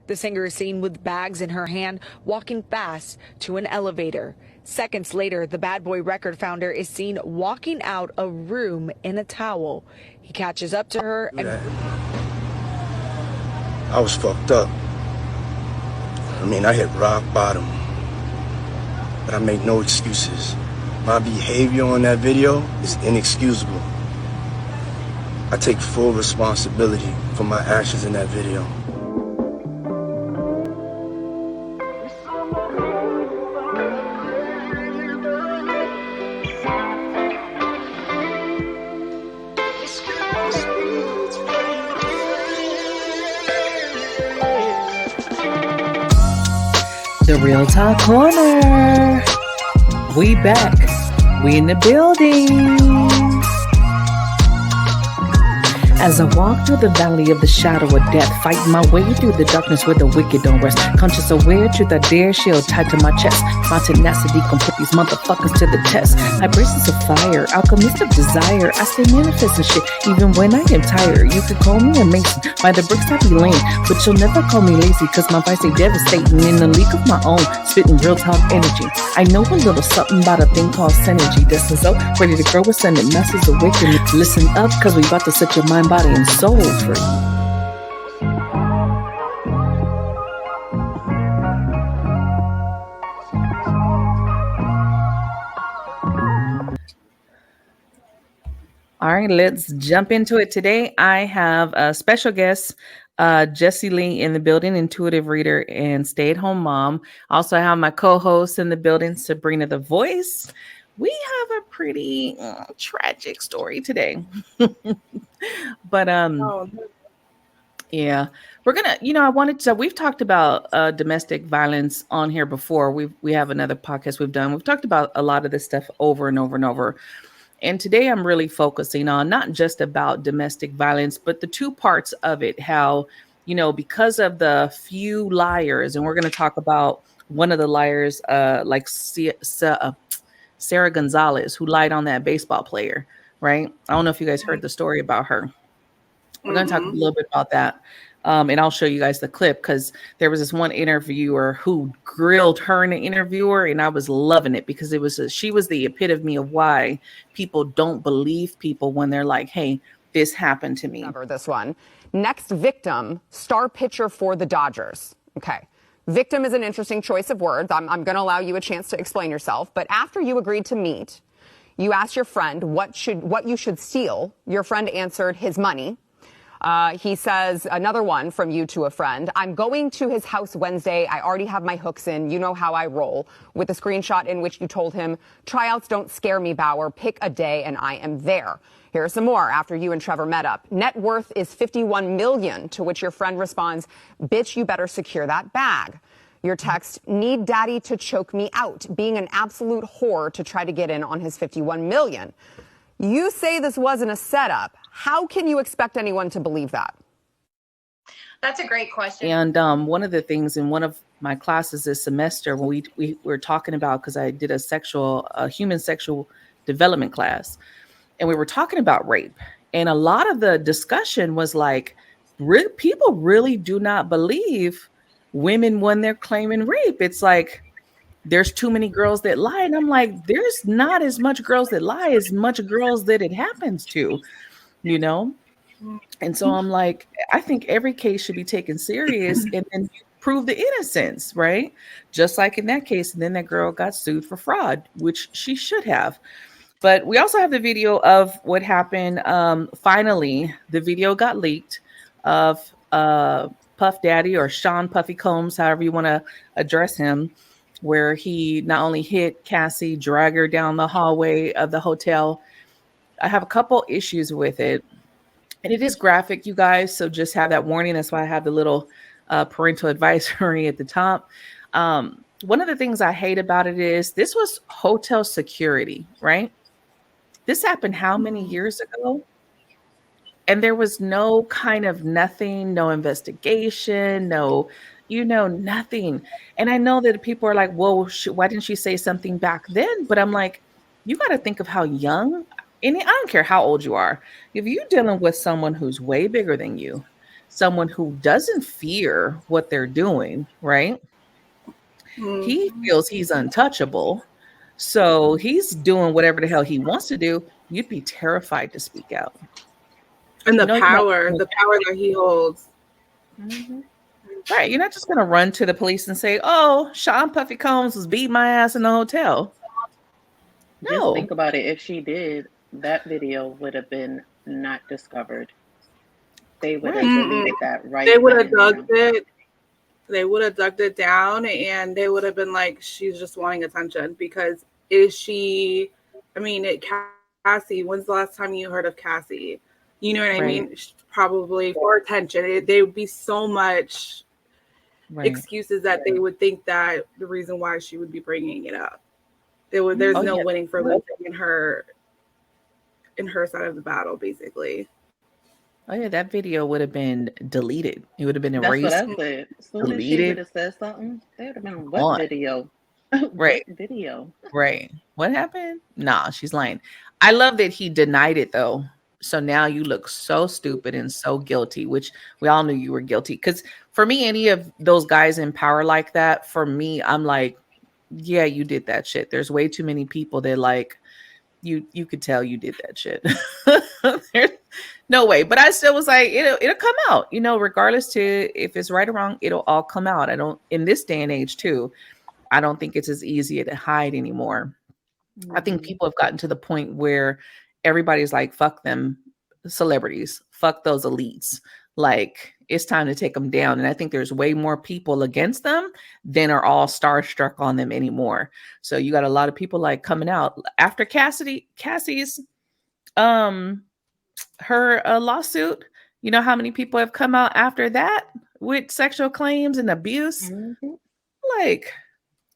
The singer is seen with bags in her hand, walking fast to an elevator. Seconds later, the Bad Boy record founder is seen walking out a room in a towel. He catches up to her and... I was fucked up. I mean, I hit rock bottom. But I make no excuses. My behavior on that video is inexcusable. I take full responsibility for my actions in that video. The Real Talk Corner. We back. We in the building. As I walk through the valley of the shadow of death, fighting my way through the darkness where the wicked don't rest. Conscious aware, truth I dare, shield tied to my chest. My tenacity gon' put these motherfuckers to the test. Vibrations of fire, alchemist of desire. I stay manifesting shit, even when I am tired. You could call me a mason, by the bricks I be laying, but you'll never call me lazy, cause my vibes they devastating. In a league of my own, spitting real talk energy. I know a little something about a thing called synergy. Destined so ready to grow with sending messages awakening. Listen up, cause we about to set your mind, body, and soul free. All right, let's jump into it. Today, I have a special guest, Jessi Lee in the building, intuitive reader and stay-at-home mom. Also, I have my co-host in the building, Sabrina The Voice. We have a pretty tragic story today. But yeah, we're gonna, I wanted to, we've talked about domestic violence on here before. We have another podcast we've done. We've talked about a lot of this stuff over and over and over. And today I'm really focusing on not just about domestic violence, but the two parts of it, how, because of the few liars, and we're going to talk about one of the liars, like Sarah Gonzalez, who lied on that baseball player, right? I don't know if you guys heard the story about her. We're going to talk a little bit about that. And I'll show you guys the clip because there was this one interviewer who grilled her in the interviewer, and I was loving it because she was the epitome of why people don't believe people when they're like, hey, this happened to me. This one. Next victim, star pitcher for the Dodgers. Okay. Victim is an interesting choice of words. I'm going to allow you a chance to explain yourself. But after you agreed to meet, you asked your friend what you should steal. Your friend answered his money. He says, another one from you to a friend, I'm going to his house Wednesday. I already have my hooks in. You know how I roll. With a screenshot in which you told him, tryouts don't scare me, Bauer. Pick a day and I am there. Here's some more after you and Trevor met up. Net worth is $51 million, to which your friend responds, bitch, you better secure that bag. Your text, need daddy to choke me out, being an absolute whore to try to get in on his $51 million. You say this wasn't a setup. How can you expect anyone to believe that? That's a great question. And one of the things in one of my classes this semester, when we were talking about, because I did a human sexual development class, and we were talking about rape. And a lot of the discussion was like, people really do not believe women when they're claiming rape. It's like, there's too many girls that lie. And I'm like, there's not as much girls that lie as much girls that it happens to, And so I'm like, I think every case should be taken serious and then prove the innocence, right? Just like in that case. And then that girl got sued for fraud, which she should have. But we also have the video of what happened. Finally, the video got leaked of Puff Daddy, or Sean Puffy Combs, however you want to address him, where he not only hit Cassie, drag her down the hallway of the hotel. I have a couple issues with it. And it is graphic, you guys, so just have that warning. That's why I have the little parental advisory at the top. One of the things I hate about it is this was hotel security, right? This happened how many years ago? And there was no kind of nothing, no investigation, no, nothing. And I know that people are like, well, why didn't she say something back then? But I'm like, you got to think of how young, and I don't care how old you are. If you're dealing with someone who's way bigger than you, someone who doesn't fear what they're doing, right? He feels he's untouchable. So he's doing whatever the hell he wants to do. You'd be terrified to speak out. And the power that he holds. Mm-hmm. Right. You're not just going to run to the police and say, oh, Sean Puffy Combs was beating my ass in the hotel. No. Just think about it. If she did, that video would have been not discovered. They would have deleted that right. They would have dug it. They would have dug it down, and they would have been like, she's just wanting attention. Because Cassie, when's the last time you heard of Cassie? You know what I mean? Probably for attention. There would be so much excuses that they would think that the reason why she would be bringing it up. There's no winning for Lindsey in her side of the battle, basically. Oh yeah, that video would have been deleted. It would have been erased. That's what I said. As soon as she would have said something, they would have been what video? Right. What video. Right. What happened? Nah, she's lying. I love that he denied it though. So now you look so stupid and so guilty, which we all knew you were guilty. Because for me, any of those guys in power like that, for me, I'm like, yeah, you did that shit. There's way too many people that like you could tell you did that shit. There's no way. But I still was like, it'll come out, regardless to if it's right or wrong, it'll all come out. In this day and age too, I don't think it's as easy to hide anymore. I think people have gotten to the point where everybody's like, fuck them celebrities, fuck those elites. Like, it's time to take them down. And I think there's way more people against them than are all starstruck on them anymore. So you got a lot of people like coming out after Cassie's, her lawsuit. You know how many people have come out after that with sexual claims and abuse? Like,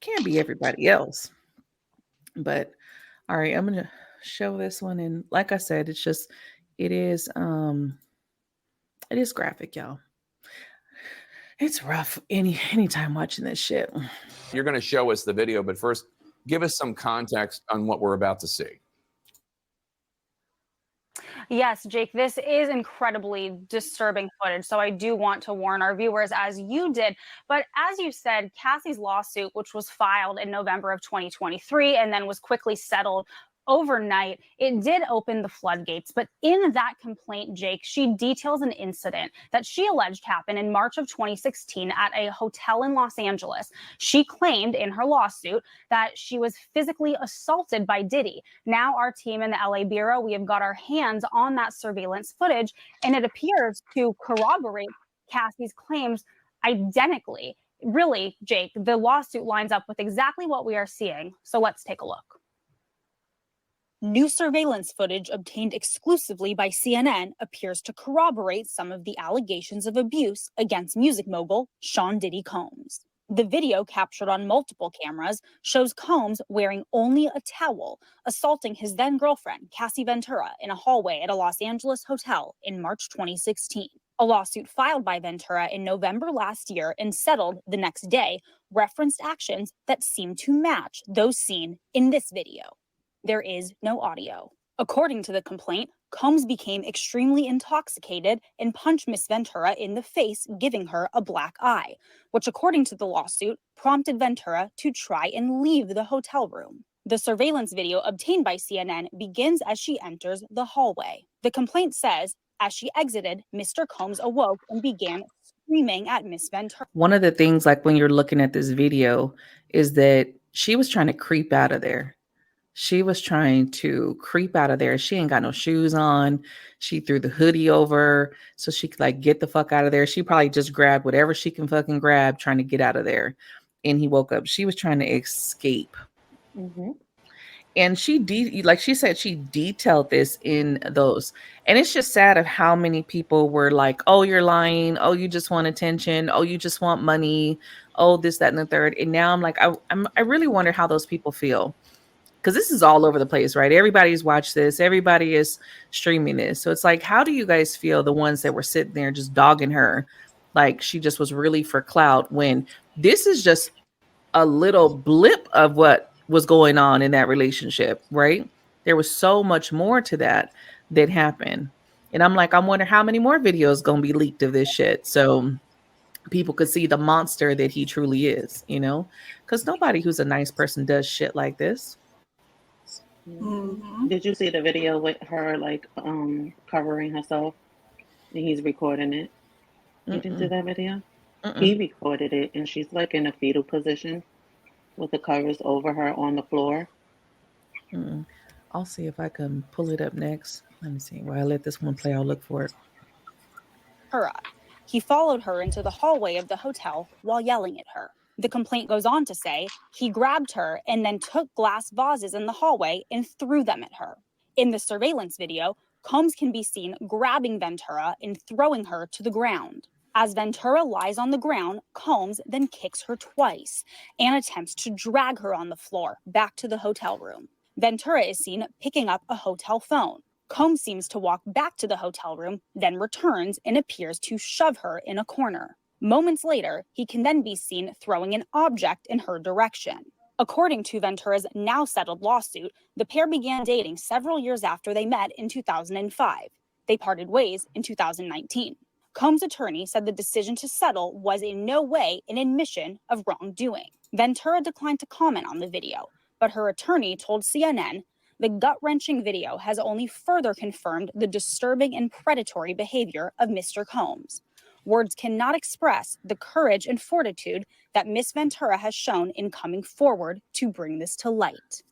can't be everybody else. But all right, I'm going to show this one. And like I said, it is graphic, y'all. It's rough anytime watching this shit. You're going to show us the video, but first, give us some context on what we're about to see. Yes, Jake, this is incredibly disturbing footage. So I do want to warn our viewers, as you did. But as you said, Cassie's lawsuit, which was filed in November of 2023 and then was quickly settled overnight, it did open the floodgates. But in that complaint, Jake, she details an incident that she alleged happened in March of 2016 at a hotel in Los Angeles. She claimed in her lawsuit that she was physically assaulted by Diddy. Now our team in the LA Bureau, we have got our hands on that surveillance footage, and it appears to corroborate Cassie's claims identically. Really, Jake, the lawsuit lines up with exactly what we are seeing. So let's take a look. New surveillance footage obtained exclusively by CNN appears to corroborate some of the allegations of abuse against music mogul Sean Diddy Combs. The video, captured on multiple cameras, shows Combs wearing only a towel, assaulting his then-girlfriend, Cassie Ventura, in a hallway at a Los Angeles hotel in March 2016. A lawsuit filed by Ventura in November last year and settled the next day referenced actions that seem to match those seen in this video. There is no audio. According to the complaint, Combs became extremely intoxicated and punched Miss Ventura in the face, giving her a black eye, which, according to the lawsuit, prompted Ventura to try and leave the hotel room. The surveillance video obtained by CNN begins as she enters the hallway. The complaint says, as she exited, Mr. Combs awoke and began screaming at Miss Ventura. One of the things, like when you're looking at this video, is that she was trying to creep out of there. She was trying to creep out of there. She ain't got no shoes on. She threw the hoodie over so she could get the fuck out of there. She probably just grabbed whatever she can fucking grab, trying to get out of there. And he woke up. She was trying to escape. And like she said, she detailed this in those. And it's just sad of how many people were like, oh, you're lying. Oh, you just want attention. Oh, you just want money. Oh, this, that, and the third. And now I'm like, I really wonder how those people feel. Because this is all over the place, right? Everybody's watched this. Everybody is streaming this. So it's like, how do you guys feel, the ones that were sitting there just dogging her like she just was really for clout, when this is just a little blip of what was going on in that relationship, right? There was so much more to that happened. And I'm like, I wonder how many more videos gonna be leaked of this shit, so people could see the monster that he truly is, you know? Because nobody who's a nice person does shit like this. Mm-hmm. Did you see the video with her like covering herself and he's recording it? You didn't see that video? He recorded it and she's like in a fetal position with the covers over her on the floor. I'll see if I can pull it up next. Let me see. While I let this one play, I'll look for it. He followed her into the hallway of the hotel while yelling at her. The complaint goes on to say he grabbed her and then took glass vases in the hallway and threw them at her. In the surveillance video, Combs can be seen grabbing Ventura and throwing her to the ground. As Ventura lies on the ground, Combs then kicks her twice and attempts to drag her on the floor back to the hotel room. Ventura is seen picking up a hotel phone. Combs seems to walk back to the hotel room, then returns and appears to shove her in a corner. Moments later, he can then be seen throwing an object in her direction. According to Ventura's now settled lawsuit, the pair began dating several years after they met in 2005. They parted ways in 2019. Combs' attorney said the decision to settle was in no way an admission of wrongdoing. Ventura declined to comment on the video, but her attorney told CNN the gut-wrenching video has only further confirmed the disturbing and predatory behavior of Mr. Combs. Words cannot express the courage and fortitude that Miss Ventura has shown in coming forward to bring this to light.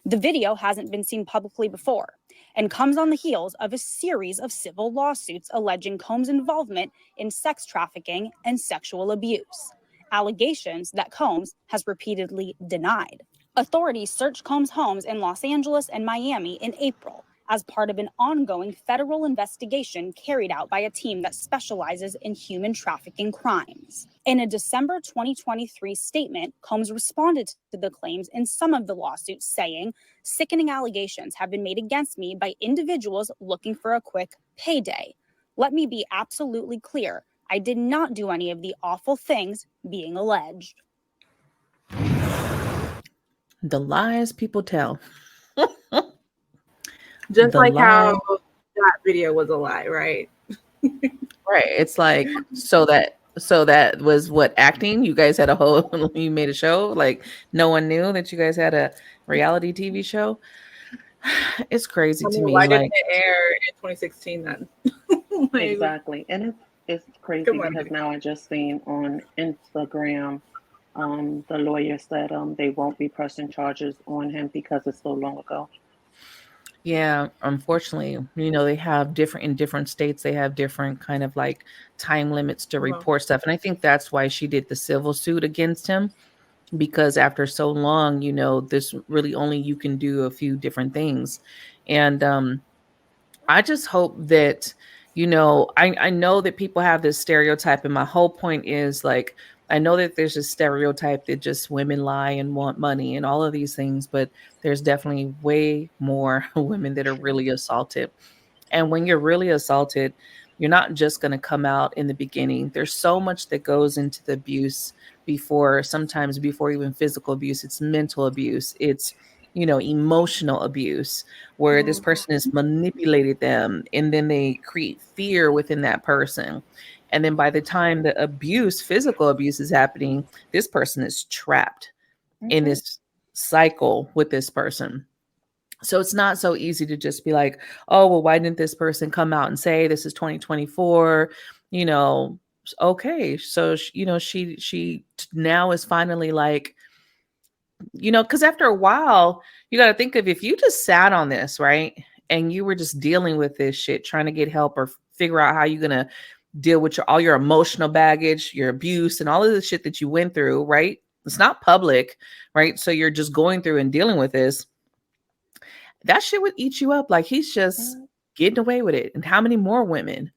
The video hasn't been seen publicly before and comes on the heels of a series of civil lawsuits alleging Combs' involvement in sex trafficking and sexual abuse, allegations that Combs has repeatedly denied. Authorities searched Combs' homes in Los Angeles and Miami in April as part of an ongoing federal investigation carried out by a team that specializes in human trafficking crimes. In a December 2023 statement, Combs responded to the claims in some of the lawsuits, saying, "Sickening allegations have been made against me by individuals looking for a quick payday. Let me be absolutely clear. I did not do any of the awful things being alleged." The lies people tell. Just The like how lie. that video was a lie, right? Right. It's like, so that was what, acting? You guys had a whole, you made a show? Like, no one knew that you guys had a reality TV show? It's crazy to me. Why didn't Like, it air in 2016 then? Exactly. And it's crazy because now I just seen on Instagram, the lawyer said they won't be pressing charges on him because it's so long ago. yeah, unfortunately, they have in different states, they have different kind of like time limits to report stuff. And I think that's why she did the civil suit against him, because after so long, this really only you can do a few different things. And I just hope that, I know that people have this stereotype, and my whole point is like, I know that there's a stereotype that just women lie and want money and all of these things, but there's definitely way more women that are really assaulted. And when you're really assaulted, you're not just going to come out in the beginning. There's so much that goes into the abuse sometimes before even physical abuse. It's mental abuse. It's, emotional abuse, where this person has manipulated them and then they create fear within that person. And then by the time the physical abuse is happening, this person is trapped in this cycle with this person. So it's not so easy to just be like, oh, well, why didn't this person come out and say this is 2024? Okay. So, she now is finally like, because after a while, you got to think of, if you just sat on this, right? And you were just dealing with this shit, trying to get help or figure out how you're going to deal with all your emotional baggage, your abuse, and all of the shit that you went through, right? It's not public, right? So you're just going through and dealing with this. That shit would eat you up. Like, he's just getting away with it. And how many more women?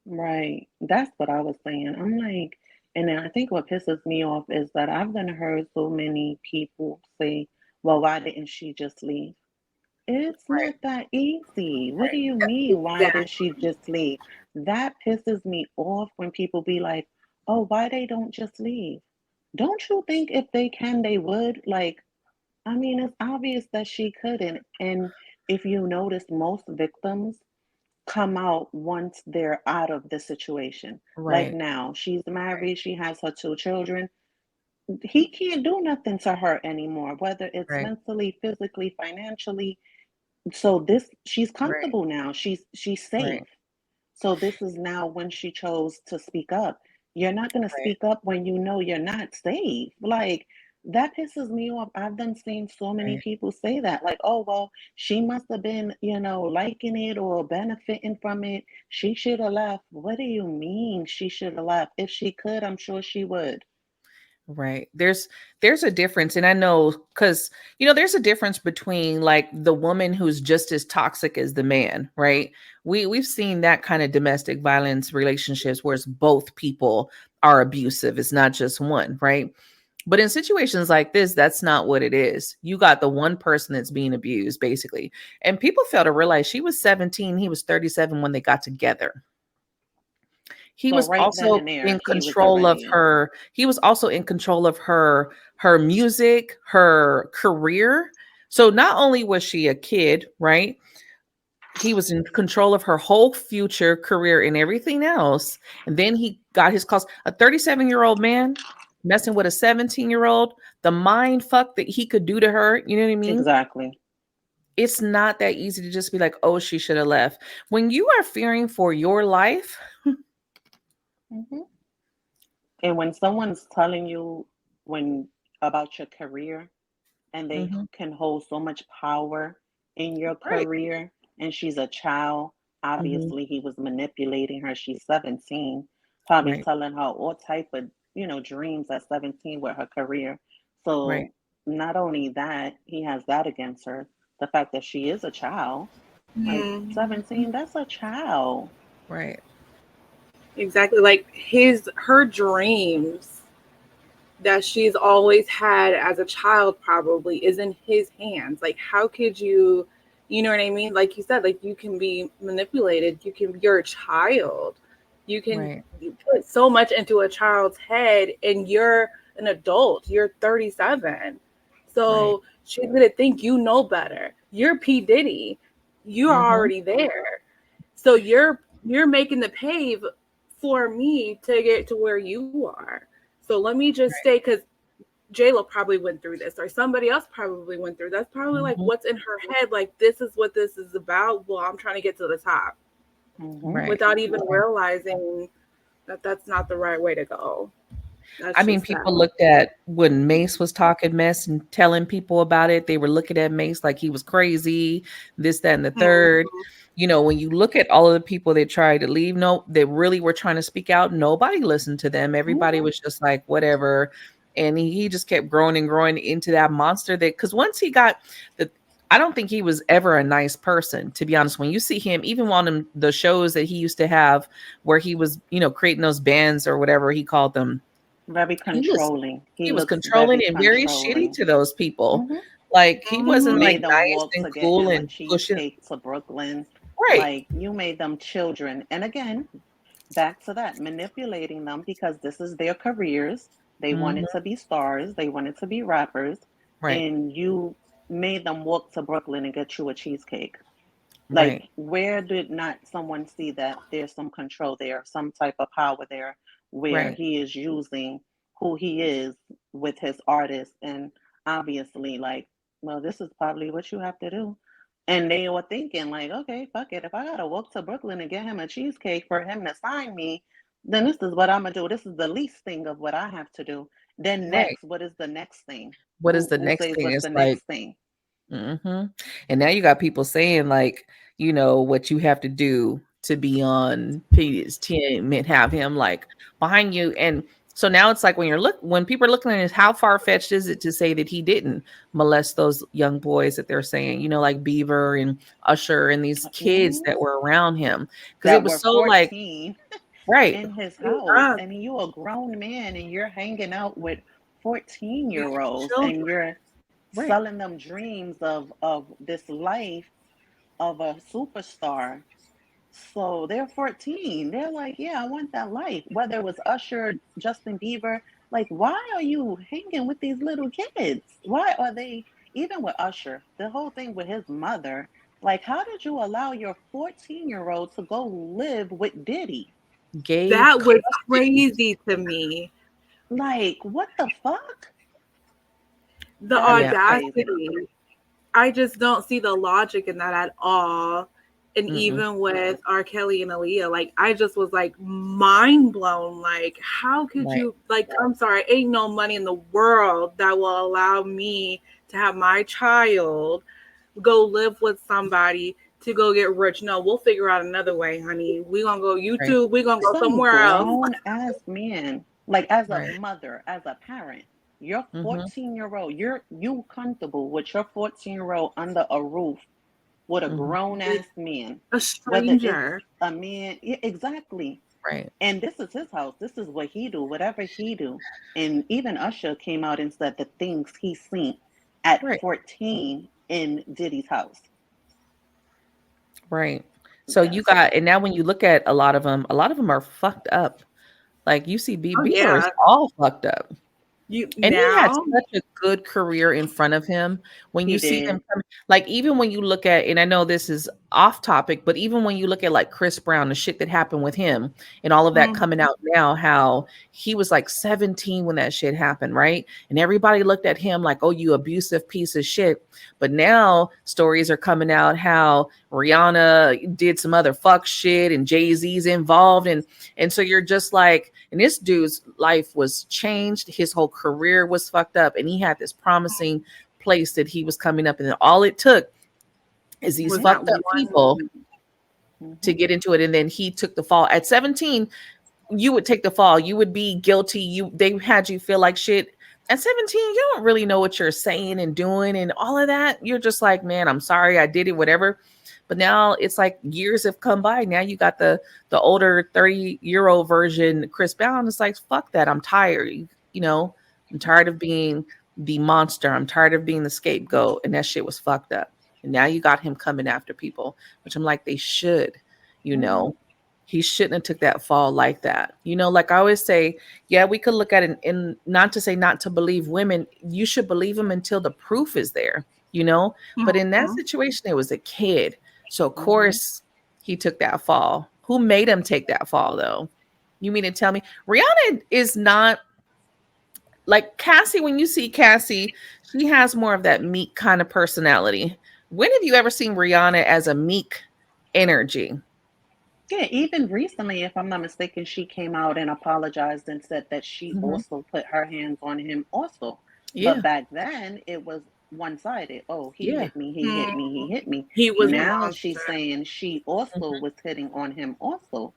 Right. That's what I was saying. I'm like, and then I think what pisses me off is that I've been heard so many people say, well, why didn't she just leave? It's not that easy. What do you mean? Why did she just leave? That pisses me off when people be like, oh, why they don't just leave? Don't you think if they can, they would? Like, I mean, it's obvious that she couldn't. And if you notice, most victims come out once they're out of the situation. Like Right. now, she's married, she has her 2 children. He can't do nothing to her anymore, whether it's Right. mentally, physically, financially. So this she's Right. comfortable now. She's Right. safe. So this is now when she chose to speak up. You're not going to Right. speak up when you know you're not safe. Like that pisses me off. I've done seen so many Right. people say that, like, oh, well, she must have been, liking it or benefiting from it. She should have left. What do you mean she should have left? If she could, I'm sure she would. Right. There's a difference, and I know because there's a difference between like the woman who's just as toxic as the man, right? We've seen that kind of domestic violence relationships where it's both people are abusive. It's not just one, right? But in situations like this, that's not what it is. You got the one person that's being abused, basically. And people fail to realize she was 17, he was 37 when they got together. He So was right then also and there, in he was control of already. her he was also in control of her music, her career. So not only was she a kid, right? He was in control of her whole future career and everything else. And then he got his calls. A 37-year-old man messing with a 17-year-old, the mind fuck that he could do to her, you know what I mean? Exactly. It's not that easy to just be like, oh, she should have left. When you are fearing for your life, Hmm. And when someone's telling you when about your career, and they mhm, can hold so much power in your right. career, and she's a child, Mhm, obviously he was manipulating her. She's 17, probably right, telling her all type of dreams at 17 with her career. right. So not only that, he has that against her, the fact that she is a child, like Mhm. 17, that's a child. Right. Exactly. Like her dreams that she's always had as a child probably is in his hands. Like how could you know what I mean? Like you said, like you can be manipulated. You're a child. You can Right. put so much into a child's head and you're an adult. You're 37. Right. So she's gonna think you know better. You're P. Diddy. You're Mhm. already there. So you're making the pave for me to get to where you are. So let me just Right. stay because Lo probably went through this, or somebody else probably went through. That's probably like Mhm. what's in her head. Like this is what this is about. Well, I'm trying to get to the top Hmm. Right. without even Right. realizing that that's not the right way to go. I That's mean, just people sad. looked at when Mace was talking mess and telling people about it, they were looking at Mace like he was crazy, this, that, and the third. Mhm. When you look at all of the people that tried to leave, no, they really were trying to speak out. Nobody listened to them. Everybody Hmm. was just like, whatever. And he just kept growing and growing into that monster because once he got the, I don't think he was ever a nice person, to be honest. When you see him, even on the shows that he used to have where he was, creating those bands or whatever he called them, Very he was controlling. he He was looks controlling very and very shitty controlling. to those people. Hmm. Like, he wasn't, Mhm. like, Made them nice walk and to get cool him a and pushing. cheesecake to Brooklyn. Right, Like you made them children. And again, back to that, manipulating them because this is their careers. They wanted mhm, to be stars, they wanted to be rappers, right, and you made them walk to Brooklyn and get you a cheesecake. Like, right, where did not someone see that there's some control there, some type of power there, where right, he is using who he is with his artist? And obviously, like, well, this is probably what you have to do. And they were thinking, like, okay, fuck it. If I gotta walk to Brooklyn and get him a cheesecake for him to sign me, then this is what I'm gonna do. This is the least thing of what I have to do. Then right. next, what is the next thing? What is the Who next says thing? what's It's the like, next thing? mhm. And now you got people saying, like, what you have to do to be on Peter's team and have him, like, behind you. And so now it's like when people are looking at it, how far-fetched is it to say that he didn't molest those young boys that they're saying, like Beaver and Usher and these kids Mhm. that were around him? Because it That was were so like, 14 right, in his house, Yeah. and you a grown man and you're hanging out with 14-year-olds and Children. you're right, selling them dreams of this life of a superstar. So they're 14. They're like, yeah, I want that life. Whether it was Usher, Justin Bieber, like, why are you hanging with these little kids? Why are they, even with Usher, the whole thing with his mother, Like, how did you allow your 14-year-old to go live with Diddy? That was crazy to me. Like, what the fuck? The That is audacity. crazy. I just don't see the logic in that at all. And even with R. Kelly and Aaliyah, like, I just was like mind blown. Like, how could you, like, I'm sorry, ain't no money in the world that will allow me to have my child go live with somebody to go get rich. No, we'll figure out another way, honey. We're going to go YouTube. We're going to go somewhere else. Grown ass man, like, as a mother, as a parent, your 14-year-old, you comfortable with your 14-year-old under a roof with a grown ass man, a stranger, whether it's a man, exactly. Right. And this is his house. This is what he do, whatever he do. And even Usher came out and said the things he seen at 14 in Diddy's house. Right. So you got, and now when you look at a lot of them are fucked up. Like you see Bieber is all fucked up. He had such a good career in front of him. When you see him come, like even when you look at, and I know this is off topic, but even when you look at like Chris Brown, the shit that happened with him and all of that coming out now, how he was like 17 when that shit happened, right? And everybody looked at him like, oh, you abusive piece of shit. But now stories are coming out how Rihanna did some other fuck shit and Jay-Z's involved. And so you're just like, and this dude's life was changed. His whole career was fucked up. And he had this promising place that he was coming up. And all it took is these fucked up people to get into it. And then he took the fall. At 17, you would take the fall. You would be guilty. They had you feel like shit. At 17, you don't really know what you're saying and doing and all of that. You're just like, man, I'm sorry I did it, whatever. But now it's like years have come by. Now you got the older 30-year-old version, Chris Brown. It's like, fuck that. I'm tired. You know, I'm tired of being the monster. I'm tired of being the scapegoat. And that shit was fucked up. And now you got him coming after people, which I'm like, they should, you know. He shouldn't have took that fall like that. You know, like I always say, yeah, we could look at it and not to say not to believe women. You should believe them until the proof is there, you know. But in that situation, it was a kid. So, of course, he took that fall. Who made him take that fall, though? You mean to tell me? Rihanna is not like Cassie. When you see Cassie, she has more of that meek kind of personality. When have you ever seen Rihanna as a meek energy? Yeah, even recently, if I'm not mistaken, she came out and apologized and said that she also put her hands on him also. Yeah. But back then, it was one-sided. Oh, he hit me, he hit me, he hit me. He was now she's saying she also was hitting on him also.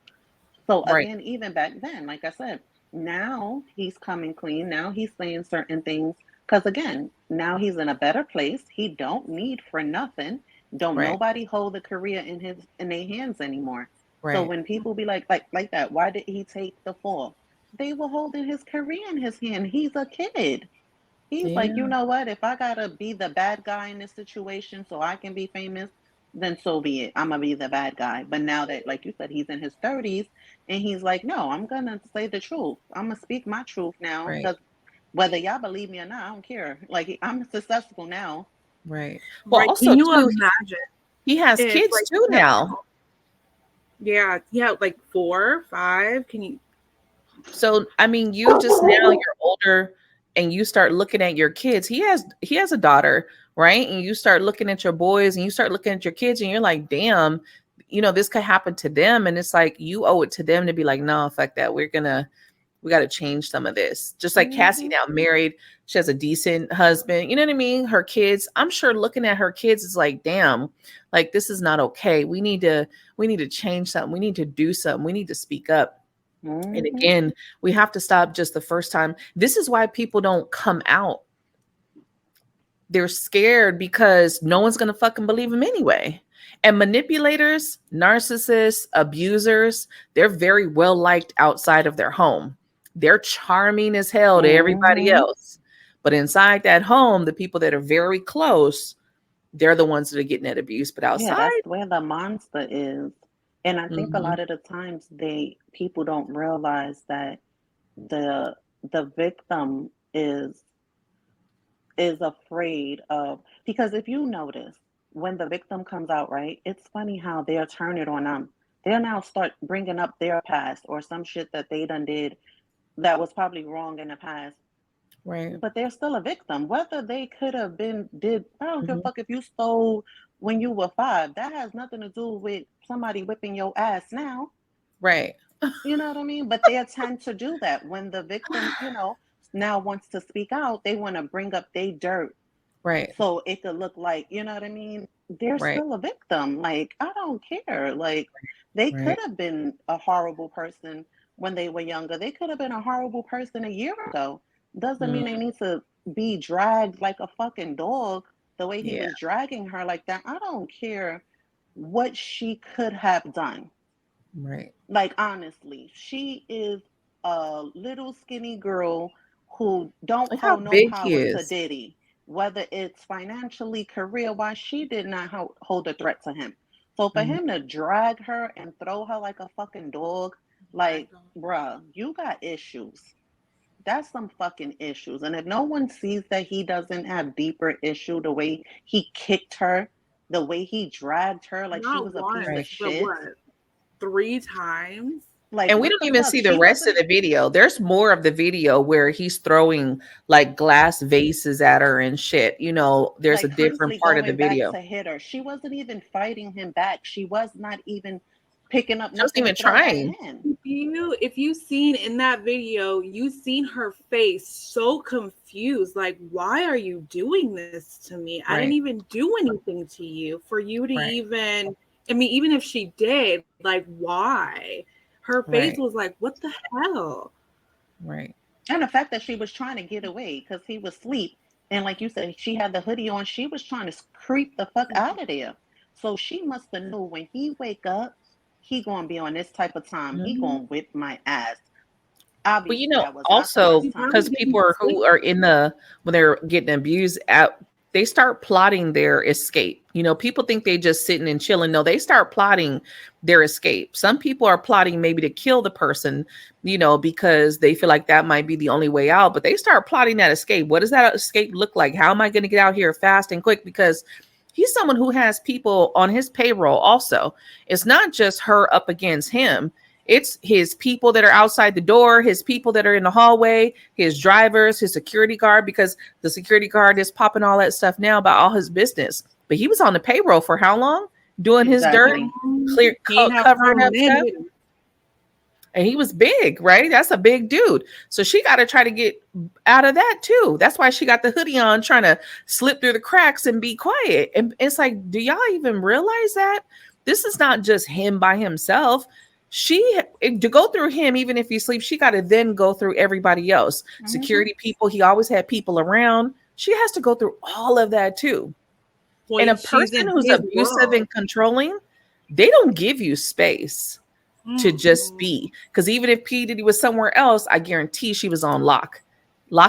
So again, even back then, like I said, now he's coming clean. Now he's saying certain things. Because again, now he's in a better place. He don't need for nothing. Don't nobody hold the career in their hands anymore. So when people be like that, why did he take the fall? They were holding his career in his hand. He's a kid. He's like, you know what? If I gotta be the bad guy in this situation so I can be famous, then so be it. I'm gonna be the bad guy. But now that, like you said, he's in his 30s and he's like, no, I'm gonna say the truth. I'm gonna speak my truth now. Because whether y'all believe me or not, I don't care. Like, I'm successful now. Right. Well, also, can you imagine? He has kids like, too now. Yeah, like 4, 5. Can you? So, I mean, you just now you're older and you start looking at your kids. He has a daughter, right? And you start looking at your boys and you start looking at your kids and you're like, damn, you know, this could happen to them. And it's like, you owe it to them to be like, no, fuck that. We got to change some of this. Just like Cassie now married, she has a decent husband. You know what I mean? Her kids, I'm sure looking at her kids is like, damn, like this is not okay. We need to change something. We need to do something. We need to speak up. And again, we have to stop just the first time. This is why people don't come out. They're scared because no one's going to fucking believe them anyway. And manipulators, narcissists, abusers, they're very well liked outside of their home. They're charming as hell to everybody else. But inside that home, the people that are very close, they're the ones that are getting that abuse. But outside, that's where the monster is. And I think a lot of the times people don't realize that the victim is afraid of, because if you notice, when the victim comes out, right? It's funny how they'll turn it on them. They'll now start bringing up their past or some shit that they done did that was probably wrong in the past. Right. But they're still a victim. Whether they could have I don't give a Mhm. fuck if you stole when you were 5. That has nothing to do with somebody whipping your ass now. Right. You know what I mean? But they tend to do that when the victim, now wants to speak out. They want to bring up their dirt Right. so it could look like, you know what I mean? They're Right. still a victim. Like, I don't care. Like, they could Right. have been a horrible person when they were younger. They could have been a horrible person a year ago. Doesn't mean they Mm, need to be dragged like a fucking dog the way he yeah. was dragging her like that. I don't care what she could have done. Right. Like, honestly, she is a little skinny girl who don't Look how hold no big he power to is. Diddy, whether it's financially, career-wise. She did not hold a threat to him. So for Mhm. him to drag her and throw her like a fucking dog, like, bruh, you got issues. That's some fucking issues. And if no one sees that he doesn't have deeper issue, the way he kicked her, the way he dragged her like she Not was a piece of once, but shit, what? 3 times? like, And we what don't the even fuck? see the She rest of wasn't. the video. There's more of the video where he's throwing like glass vases at her and shit. There's a Like, different purposely part of the going back video. to hit her. She wasn't even fighting him back. She was not even picking up She wasn't nothing to even throw at trying. him. If you seen in that video, you seen her face so confused. Like, why are you doing this to me? I didn't Right. even do anything to you for you to Right. even. I mean, even if she did, like, why? Her face Right. was like, what the hell? Right. And the fact that she was trying to get away because he was asleep. And like you said, she had the hoodie on. She was trying to creep the fuck out of there. So she must have knew when he wake up, he gonna be on this type of time. He Mhm. gonna whip my ass. But Obviously, that was not the also first She time. probably because didn't people who sleep. are when they're getting abused they start plotting their escape. People think they just sitting and chilling. No, they start plotting their escape. Some people are plotting maybe to kill the person, because they feel like that might be the only way out. But they start plotting that escape. What does that escape look like? How am I going to get out here fast and quick? Because he's someone who has people on his payroll also. It's not just her up against him. It's his people that are outside the door, his people that are in the hallway, his drivers, his security guard, because the security guard is popping all that stuff now about all his business. But he was on the payroll for how long? Doing his dirt, Exactly. He ain't have covering time up then, stuff. did he? And he was big, right? That's a big dude. So she got to try to get out of that too. That's why she got the hoodie on, trying to slip through the cracks and be quiet. And it's like, do y'all even realize that? This is not just him by himself. To go through him, even if he sleeps, she got to then go through everybody else. Security people, he always had people around. She has to go through all of that too. Well, And a she's person in who's his abusive world. and controlling, they don't give you space to just be. Because even if P. Diddy was somewhere else, I guarantee she was on lock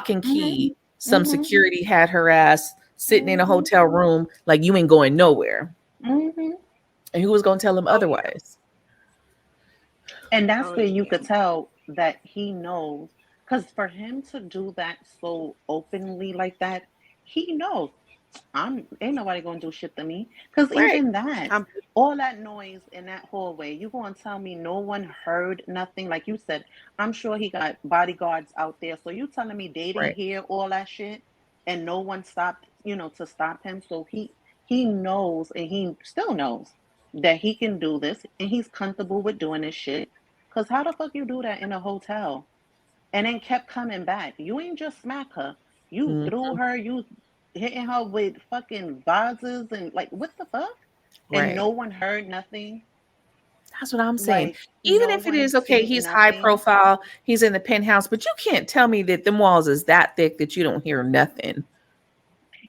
and key. Some security had her ass sitting in a hotel room like you ain't going nowhere. And who was going to tell him otherwise? And that's where you could tell that he knows, because for him to do that so openly like that, he knows ain't nobody gonna do shit to me. Because Right. even that, all that noise in that hallway, you gonna tell me no one heard nothing? Like you said, I'm sure he got bodyguards out there. So you telling me they didn't Right. hear all that shit and no one stopped, to stop him? So he knows, and he still knows that he can do this, and he's comfortable with doing this shit. Cause how the fuck you do that in a hotel and then kept coming back? You ain't just smack her. You threw her. You hitting her with fucking vases and like, what the fuck? And Right. no one heard nothing. That's what I'm saying. Like, Even no if it one is okay, seen he's high nothing. profile, he's in the penthouse, but you can't tell me that them walls is that thick that you don't hear nothing. And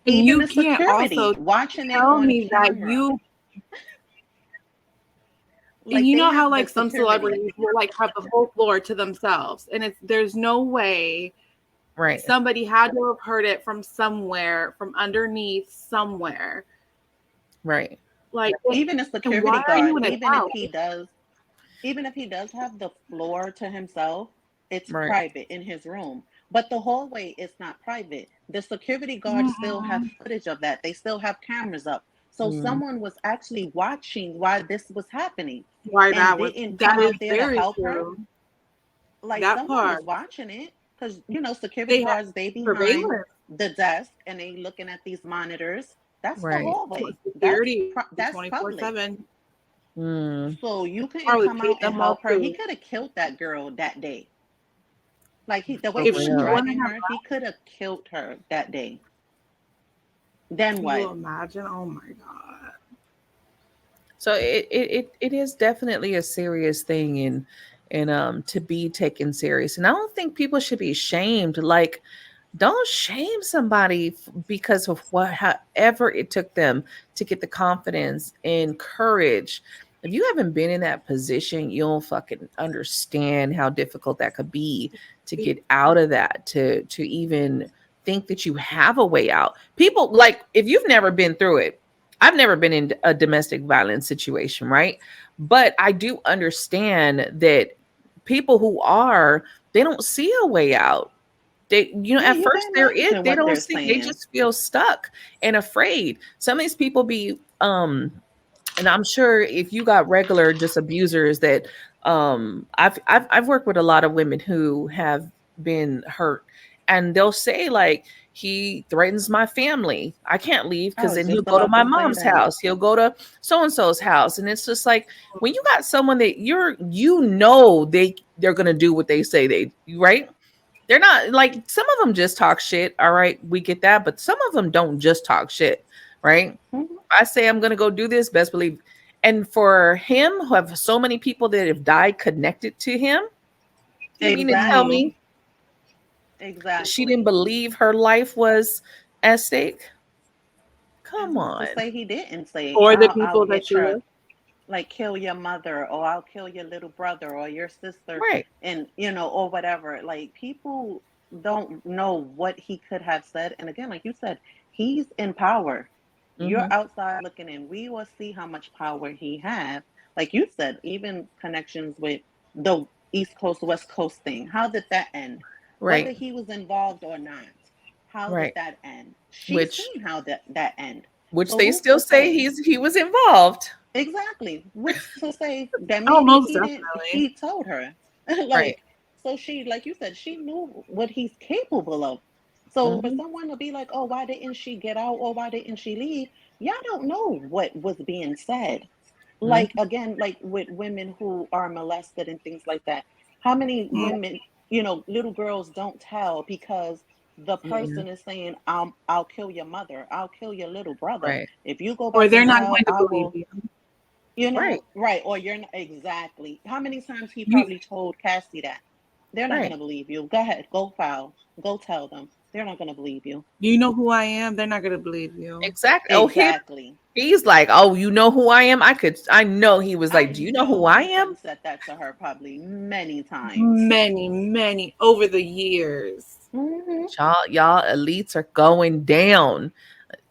Even you the can't security also watching it tell on me that camera. And Like, you they know how have the like some security. celebrities will like have the whole floor to themselves, and there's no way Right. somebody had to have heard it from somewhere, from underneath somewhere. Right. Like, Even a and security why are you guard, in a even if house? he does have the floor to himself, it's Right. private in his room. But the hallway is not private. The security guards still have footage of that. They still have cameras up. So someone was actually watching while this was happening Why and that didn't come is out there to very help her. true. Like That someone was part. watching it because security They have guards, they behind surveillance. the desk and they looking at these monitors. That's the Right. hallway. Security That's public. 24/7. So you couldn't Probably come paid out and them off help her. He too. could have killed that girl that day. Like the For way If he she was real. wouldn't dragging have her, he could have killed her that day. Then Can what? you imagine? Oh my God. So it is definitely a serious thing and to be taken serious. And I don't think people should be shamed. Like, don't shame somebody because of however it took them to get the confidence and courage. If you haven't been in that position, you don't fucking understand how difficult that could be to get out of that, to even think that you have a way out. People, like, if you've never been through it, I've never been in a domestic violence situation, right? But I do understand that people who are, they don't see a way out. They, Yeah, at you first can they imagine what don't they're see, they saying. just feel stuck and afraid. Some of these people be and I'm sure if you got regular just abusers that I've worked with a lot of women who have been hurt, and they'll say like, he threatens my family, I can't leave I because was then he'll just go to about my to say mom's that. house, he'll go to so and so's house. And it's just like, when you got someone that they're gonna do what they say they, right? They're not, like, some of them just talk shit. All right, we get that, but some of them don't just talk shit, right? Mhm. I say I'm gonna go do this, best believe. And for him, who have so many people that have died connected to him, you mean to tell Exactly. me she didn't Exactly. believe her life was at stake? And Come who's to on. say he didn't say, Or the I'll people that get she your, lives. like, kill your mother, or I'll kill your little brother or your sister, Right. and or whatever. Like, people don't know what he could have said. And again, like you said, he's in power. You're Hmm. outside looking in. We will see how much power he has. Like you said, even connections with the East Coast, West Coast thing. How did that end? Whether Right. he was involved or not, how did Right. that end? She's Which seen how that end. which So they who's still to say say? he was involved. Exactly. Which to say that Oh, maybe most he didn't, definitely. he told her. Right. Like, so she, like you said, she knew what he's capable of. So for Hmm. someone to be like, oh, why didn't she get out, or why didn't she leave? Y'all don't know what was being said. Hmm. Like, again, like with women who are molested and things like that. How many Mm. women, little girls don't tell because the Yeah. person is saying, I'll kill your mother, I'll kill your little brother. Right. If you go Or back they're and not tell, going to I believe will, you. Right. right, or you're not, exactly. How many times he You probably told Cassie that? They're not Right. gonna believe you. Go ahead, go file, go tell them. They're not gonna believe you. you know who I am. They're not going to believe you. Exactly. Oh, Exactly. he's like, oh, you know who I am? I know he was I like, do you know who know I he am? done said that to her probably many times. Many, many over the years. Hmm. Y'all elites are going down.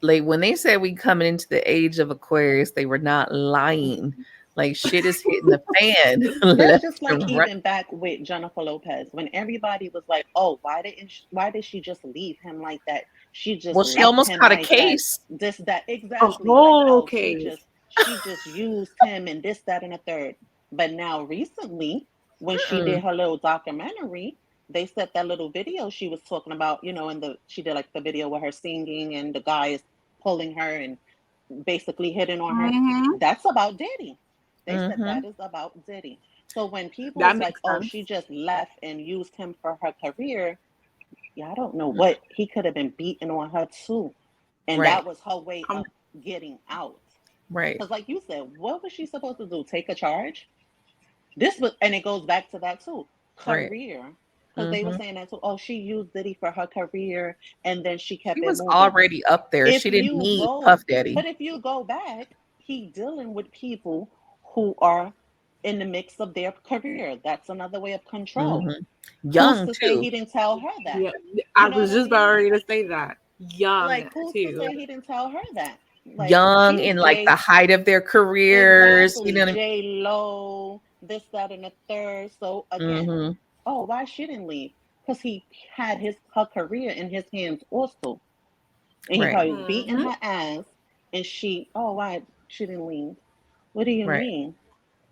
Like, when they said we coming into the age of Aquarius, they were not lying. Like, shit is hitting the fan That's left just like and right. even back with Jennifer Lopez when everybody was like, "Oh, why did she just leave him like that? She just Well, she left almost him caught a like that. case. This, that, A exactly. Like, whole oh, case. she just used him and this, that, and a third." But now recently, when she did Mm-mm. her little documentary, they said that little video she was talking about, and she did like the video with her singing and the guy is pulling her and basically hitting on her. Mm-hmm. That's about Diddy. They said Mm-hmm. that is about Diddy. So when people That is like, makes oh, sense. she just left and used him for her career, yeah, I don't know what he could have been beating on her too. And Right. that was her way Um, of getting out. Right. Because like you said, what was she supposed to do? Take a charge? This was, and it goes back to that too. Right. Career. Because they were Mm-hmm. saying that too. Oh, she used Diddy for her career and then she She kept it was moving. already up there. If She didn't you need go, Puff Daddy. but if you go back, he dealing with people who are in the mix of their career. That's another way of control. Mm-hmm. Who's Young to say too. he didn't tell her that? yeah, You I know what was I just about mean? ready to say that. Young Like, who's to too. say he didn't tell her that? Like, Young she's in like the height of their careers. You exactly know what J Lo, this, that, and the third. So I mean? again, Mm-hmm. oh, why shouldn't we? Because he had her career in his hands also, and he Right. probably was beating Mm-hmm. her ass and why she didn't leave? What do you Right. mean?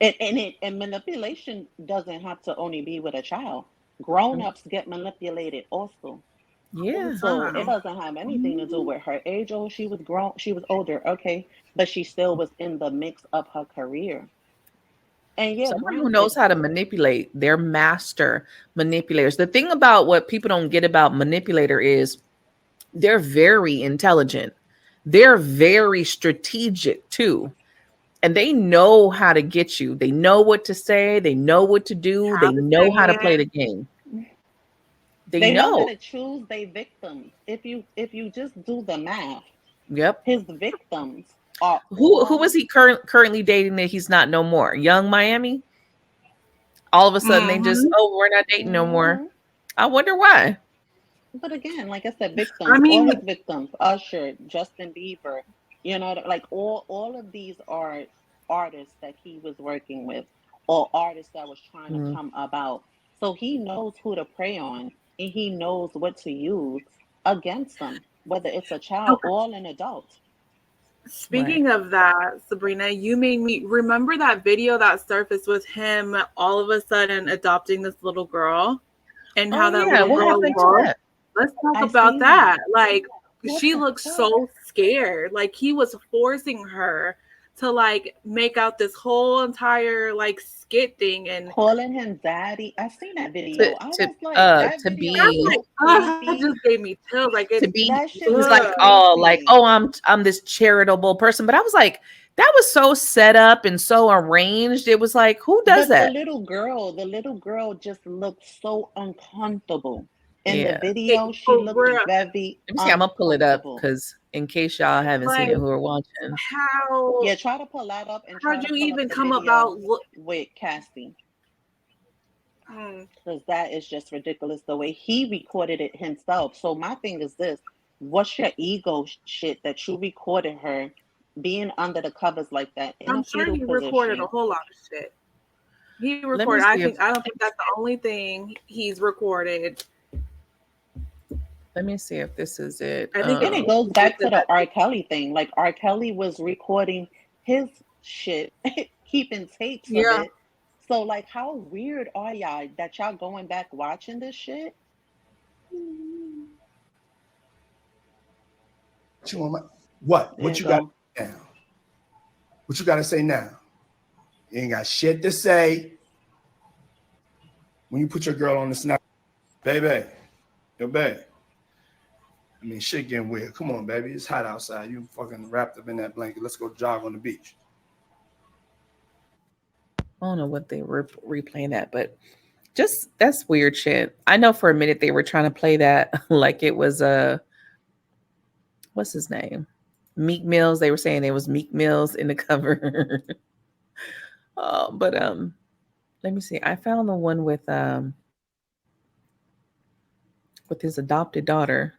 And manipulation doesn't have to only be with a child. Grown-ups get manipulated also. Yeah. So it Wow. doesn't have anything to do with her age. Oh, she was grown, she was older, okay, but she still was in the mix of her career. And yeah, Someone who knows how to manipulate, they're master manipulators. The thing about what people don't get about manipulator is they're very intelligent. They're very strategic too. And they know how to get you. They know what to say. They know what to do. How They to know how to say play it. the game. they know how to choose their victims. If you just do the math, Yep. his victims are Who is he currently dating that he's not no more? Young Miami? All of a sudden they just, we're not dating no more. I wonder why. But again, like I said, victims, all his victims, Usher, Justin Bieber, like all of these are artists that he was working with, or artists that was trying to come about. So he knows who to prey on, and he knows what to use against them, whether it's a child or an adult. Speaking of that, Sabrina, you made me remember that video that surfaced with him all of a sudden adopting this little girl, and how that little girl was. Let's talk about that. Like, she looks so scared. Like, he was forcing her to like make out this whole entire like skit thing and calling him daddy. I seen that video. I was like, that to video be was so it just gave me chills. Like, to be that shit it was was like crazy. I'm this charitable person, but I was like, that was so set up and so arranged. It was like, who does that? The little girl just looked so uncomfortable in the video. She looked very Let me see, I'm gonna pull it up because in case y'all haven't seen it who are watching. How try to pull that up, and how'd you even come about with Cassie? Because that is just ridiculous the way he recorded it himself. So my thing is this: what's your ego shit that you recorded her being under the covers like that? I'm sure he recorded a whole lot of shit. He recorded. I don't think that's the only thing he's recorded. Let me see if this is it. I think it goes back to the R. Kelly thing. Like, R. Kelly was recording his shit, keeping tapes of it. So, like, how weird are y'all that y'all going back watching this shit? What you got now? What you got to say now? You ain't got shit to say. When you put your girl on the snap, baby, yo, babe. I mean, shit getting weird. Come on, baby. It's hot outside. You fucking wrapped up in that blanket. Let's go jog on the beach. I don't know what they were replaying that, but just that's weird shit. I know for a minute they were trying to play that like it was what's his name? Meek Mills. They were saying it was Meek Mills in the cover. But let me see. I found the one with his adopted daughter.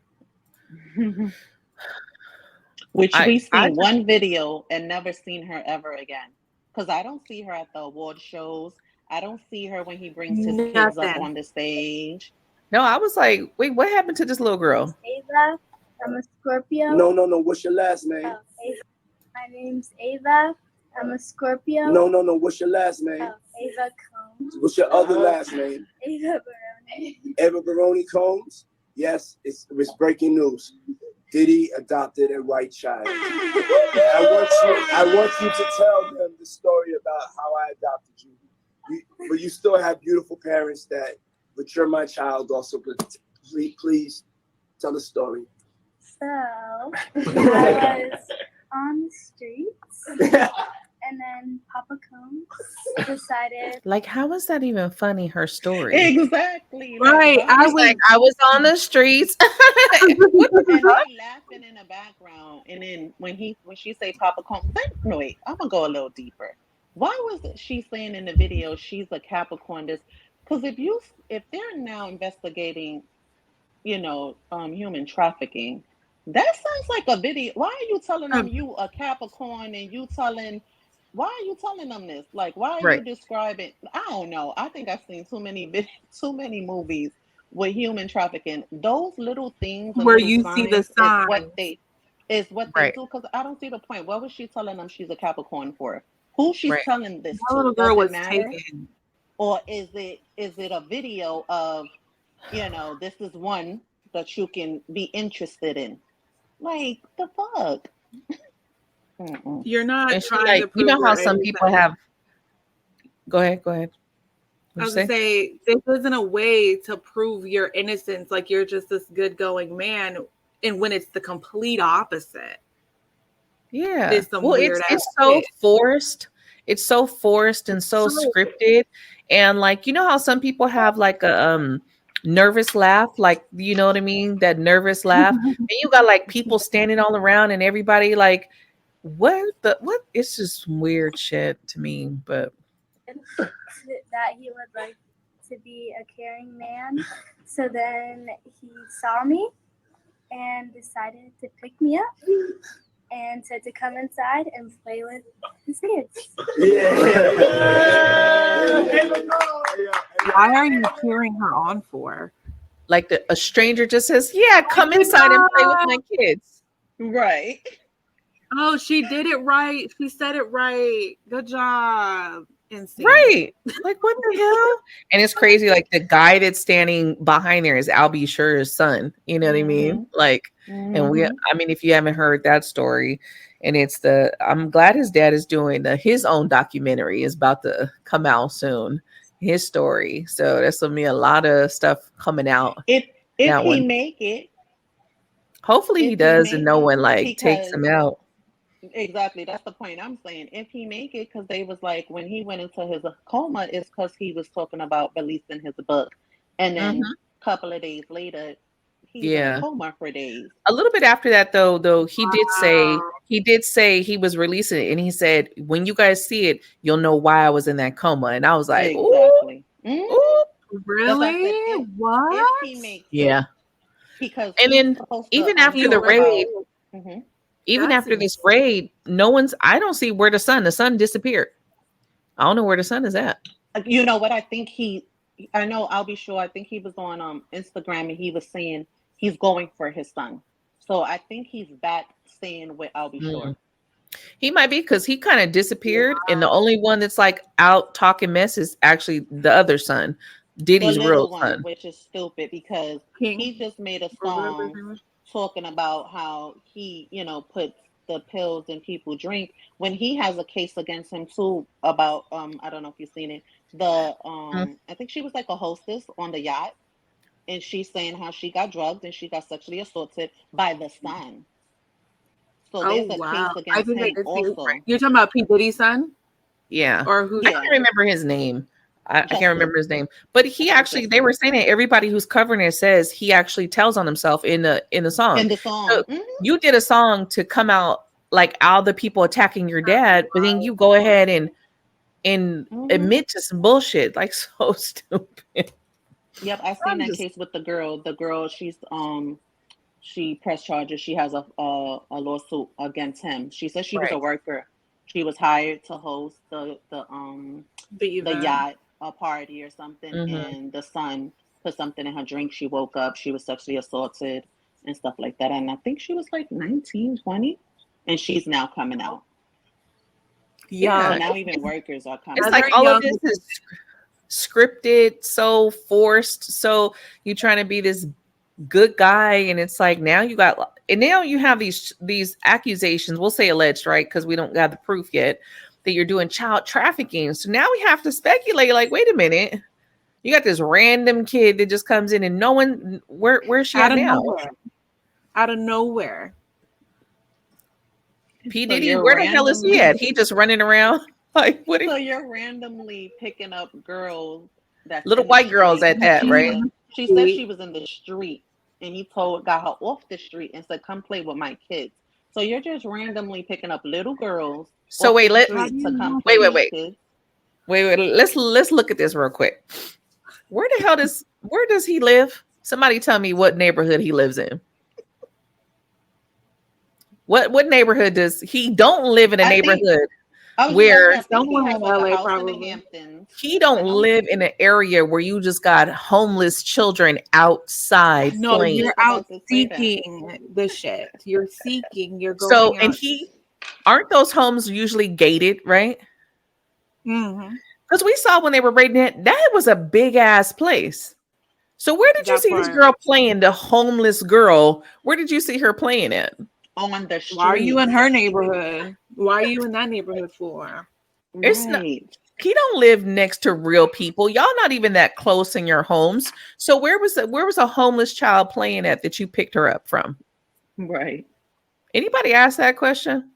Which we seen one video and never seen her ever again. Because I don't see her at the award shows. I don't see her when he brings his kids up on the stage. No, I was like, wait, what happened to this little girl? Ava. I'm a Scorpio. No. What's your last name? My name's Ava. I'm a Scorpio. No. What's your last name? Ava Combs. What's your other last name? Ava Barone. Eva Barone Combs? Yes, it's breaking news. Diddy adopted a white child. I want you to tell them the story about how I adopted you. But you still have beautiful parents but you're my child also. Please tell the story. So, I was on the streets, and then Papa Combs decided. Like, how is that even funny? Her story. Exactly. Right. I was on the streets. And they laughing in the background. And then when she say Papa Combs, no, wait, I'm gonna go a little deeper. Why was she saying in the video she's a Capricorn? Because if they're now investigating, human trafficking, that sounds like a video. Why are you telling them you a Capricorn and why are you telling them this? Like, why are you describing? I don't know. I think I've seen too many movies with human trafficking. Those little things where you see the signs. is what they do, because I don't see the point. What was she telling them she's a Capricorn for? Who she's telling this That little to? girl Does it was matter? taken. Or is it a video of, this is one that you can be interested in? Like, the fuck? You're not And she trying like, to prove how you're some people innocent. have. Go ahead. I was gonna say, this isn't a way to prove your innocence, like you're just this good going man, and when it's the complete opposite. Yeah. It's some Well, weird it's ass so shit. forced. It's so forced and so scripted. And like, how some people have like a nervous laugh, like, you know what I mean? That nervous laugh. And you got like people standing all around and everybody like, what? It's just weird shit to me. But that he would like to be a caring man. So then he saw me and decided to pick me up and said to come inside and play with his kids. Why are you cheering her on for? Like a stranger just says, yeah, come inside and play with my kids. Right. Oh, she did it right. She said it right. Good job. Insane. Right. Like, what the hell? And it's crazy. Like, the guy that's standing behind there is Albie Schur's son. You know what I mean? Like, and if you haven't heard that story, and I'm glad his dad is doing his own documentary is about to come out soon. His story. So there's gonna be a lot of stuff coming out. If he make it. Hopefully he does, and no one like takes him out. Exactly. That's the point I'm saying. If he make it, because they was like, when he went into his coma, it's because he was talking about releasing his book. And then a couple of days later, he was in a coma for days. A little bit after that, though, he did say he was releasing it. And he said, when you guys see it, you'll know why I was in that coma. And I was like, exactly. Ooh. Really? What? If he makes it. Because and then even after the raid, even after this raid, I don't see where the son disappeared. I don't know where the son is at. You know what? I know I'll be sure. I think he was on Instagram and he was saying he's going for his son. So I think he's back staying with I'll be sure. He might be, because he kind of disappeared. And the only one that's like out talking mess is actually the other son, Diddy's real son. Which is stupid because he just made a song talking about how he, puts the pills in people drink when he has a case against him too about I don't know if you've seen it. I think she was like a hostess on the yacht, and she's saying how she got drugged and she got sexually assaulted by the son. So there's a case against him also. You're talking about P. Diddy's son? Yeah. Or who? I can't remember his name. I can't remember his name, but he actually, they were saying that everybody who's covering it says he actually tells on himself in the song. In the song. So you did a song to come out like all the people attacking your dad, but then you go ahead and admit to some bullshit, like so stupid. Yep, I seen that case with the girl. The girl, she pressed charges. She has a lawsuit against him. She said she was a worker. She was hired to host the yacht. A party or something, and the son put something in her drink. She woke up, she was sexually assaulted and stuff like that, and I think she was like 19, 20, and she's now coming out. So now even workers are coming. It's like all of this is scripted, so forced, so you're trying to be this good guy, and it's like now you have these accusations, we'll say alleged, right, because we don't got the proof yet, that you're doing child trafficking. So now we have to speculate, like, wait a minute, you got this random kid that just comes in and no one, where's she at now? Out of nowhere. P. Diddy, where the hell is he at? He just running around? Like, what? So you're randomly picking up girls, little white girls at that, right? She said she was in the street and he got her off the street and said, come play with my kids. So you're just randomly picking up little girls. So wait, wait. Let's look at this real quick. Where does he live? Somebody tell me what neighborhood he lives in. What neighborhood does he don't live in a neighborhood? Oh, you know where what? I think he Somewhere has in like a LA, house in the probably. Hamptons. he don't I know. live in an area where you just got homeless children outside No, playing. you're Just out about to say that. seeking the shit. You're seeking. You're So, going and out. aren't those homes usually gated, right? Mm-hmm. Because we saw when they were raiding it, that was a big ass place. So where did you That see this part. girl playing, the homeless girl? Where did you see her playing it? On the street. Why are you in her neighborhood? Why are you in that neighborhood for? It's not. Right. He don't live next to real people. Y'all not even that close in your homes. So where was a homeless child playing at that you picked her up from? Right. Anybody ask that question?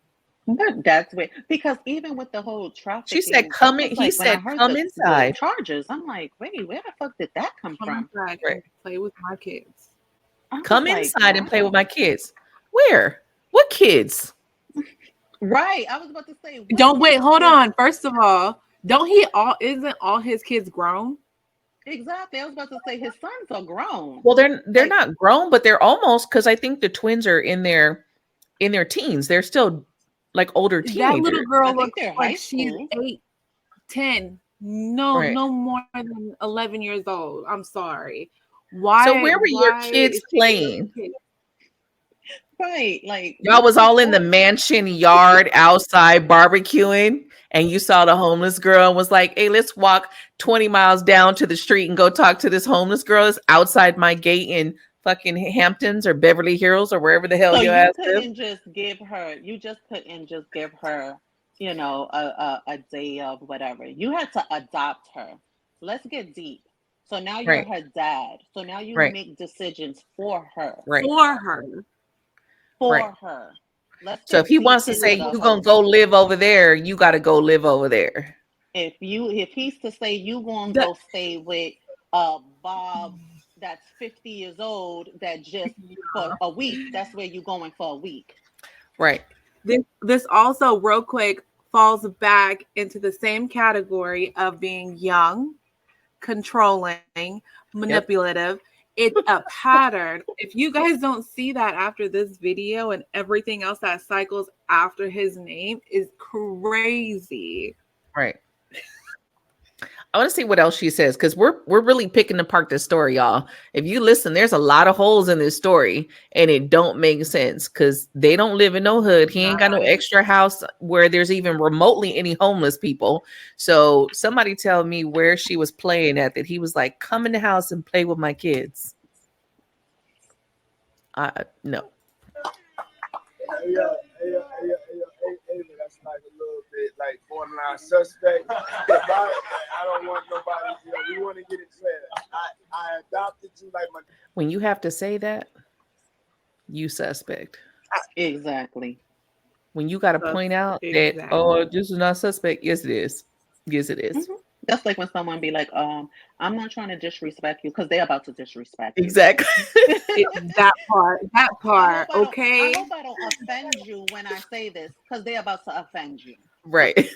But that's weird. Because even with the whole She said, trafficking, "Come it in." was He like when I said, heard "Come the inside." charges, I'm like, wait, where the fuck did that come Come from? inside Right. and play with my kids. I was Come like, inside and play with wow. my kids. Where? What kids? Right. I was about to say, what Don't wait. kids Hold is on. First of all, isn't all his kids grown? exactly? I was about to say his sons are grown. Well, they're Like, not grown, but they're almost, because I think the twins are in their teens. They're still like older That little teenagers. girl I think looks they're high like she's school. 8, 10. No, Right. no more than 11 years old. I'm sorry. So Why? where were your Why kids is she playing? Right. Like, Y'all what was the all in the fuck? mansion yard outside barbecuing, and you saw the homeless girl and was like, "Hey, let's walk 20 miles down to the street and go talk to this homeless girl that's outside my gate in fucking Hamptons or Beverly Hills or wherever the hell So your you ass live." couldn't just give her, you just couldn't just give her, a day of whatever. You had to adopt her. Let's get deep. So now you're Right, her dad. So now you right, make decisions for her. right, for her? right. For her. Let's So if get he deep wants to into say the you gonna whole go shit. live over there, you got to go live over there. If he's to say you gonna The- go stay with Bob that's 50 years old that just for a week, that's where you going for a week. Right. This also, real quick, falls back into the same category of being young, controlling, manipulative. It's a pattern. If you guys don't see that after this video, and everything else that cycles after his name is crazy. Right. I want to see what else she says, because we're really picking apart this story, y'all. If you listen, there's a lot of holes in this story, and it don't make sense because they don't live in no hood. He ain't got no extra house where there's even remotely any homeless people. So somebody tell me where she was playing at that he was like, "Come in the house and play with my kids." No. That's like a little bit like borderline suspect. I don't want nobody. We want to get it clear. I adopted you like my. When you have to say that, you suspect. Exactly. When you got to point out that, Exactly. oh, this is not suspect. Yes, it is. Yes, it is. Mhm. That's like when someone be like, I'm not trying to disrespect you, because they're about to disrespect you. Exactly. That part, I okay? hope I don't offend you when I say this, because they're about to offend you. Right.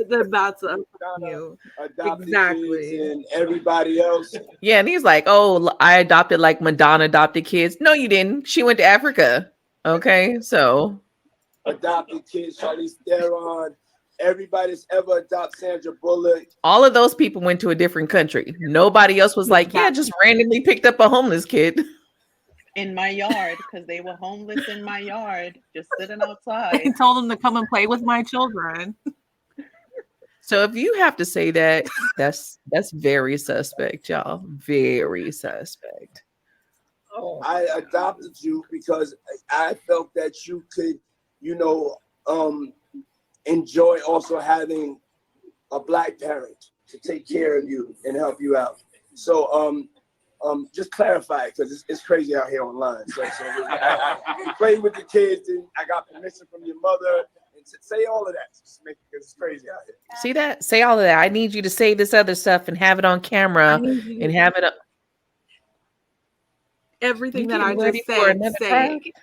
They're about to offend you. Adopted Exactly. kids and everybody else. Yeah, and he's like, "Oh, I adopted like Madonna adopted kids." No, you didn't. She went to Africa. Okay, so Adopted kids, Charlize Theron, everybody that's ever adopted Sandra Bullock. all of those people went to a different country. Nobody else was like, "Yeah, just randomly picked up a homeless kid." In my yard, because they were homeless in my yard, just sitting outside. I told them to come and play with my children. So if you have to say that, that's very suspect, y'all. Very suspect. I adopted you because I felt that you could, enjoy also having a black parent to take care of you and help you out. So just clarify it, because it's crazy out here online. So you play with the kids, and I got permission from your mother, and say all of that, because it's crazy out here. See that? Say all of that. I need you to say this other stuff and have it on camera and have it up. Everything that getting I ready just for said, another say trial? it.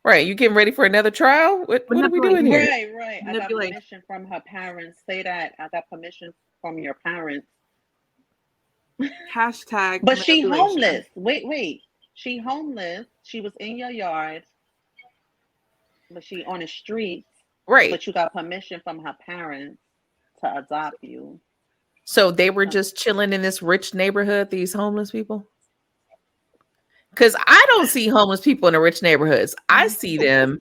Right. You getting ready for another trial? What are we doing here? Right. I got permission from her parents. Say that. I got permission from your parents. Hashtag But she manipulation. homeless. Wait. She homeless. She was in your yard, but she on the streets. Right. But you got permission from her parents to adopt you. So they were just chilling in this rich neighborhood, these homeless people? Because I don't see homeless people in the rich neighborhoods. I see them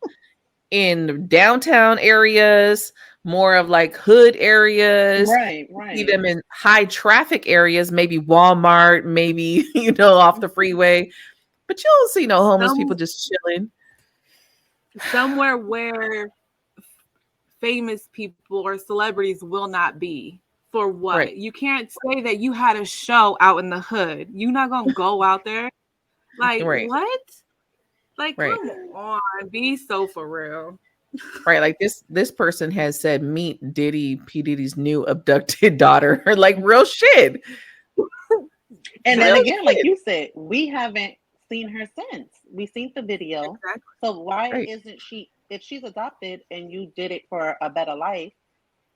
in downtown areas, more of like hood areas. Right, See right. them in high traffic areas, maybe Walmart, maybe, off the freeway. But you don't see no homeless people just chilling. Somewhere where famous people or celebrities will not be. For what? Right. You can't say that you had a show out in the hood. You're not gonna go out there. Like Right. what? Like Right. come on, be so for real. Right, like this person has said, meet Diddy, P. Diddy's new abducted daughter. Like real shit. And Real then again, shit. like you said, we haven't seen her since. We seen the video. Exactly. So why Right. isn't she, if she's adopted and you did it for a better life,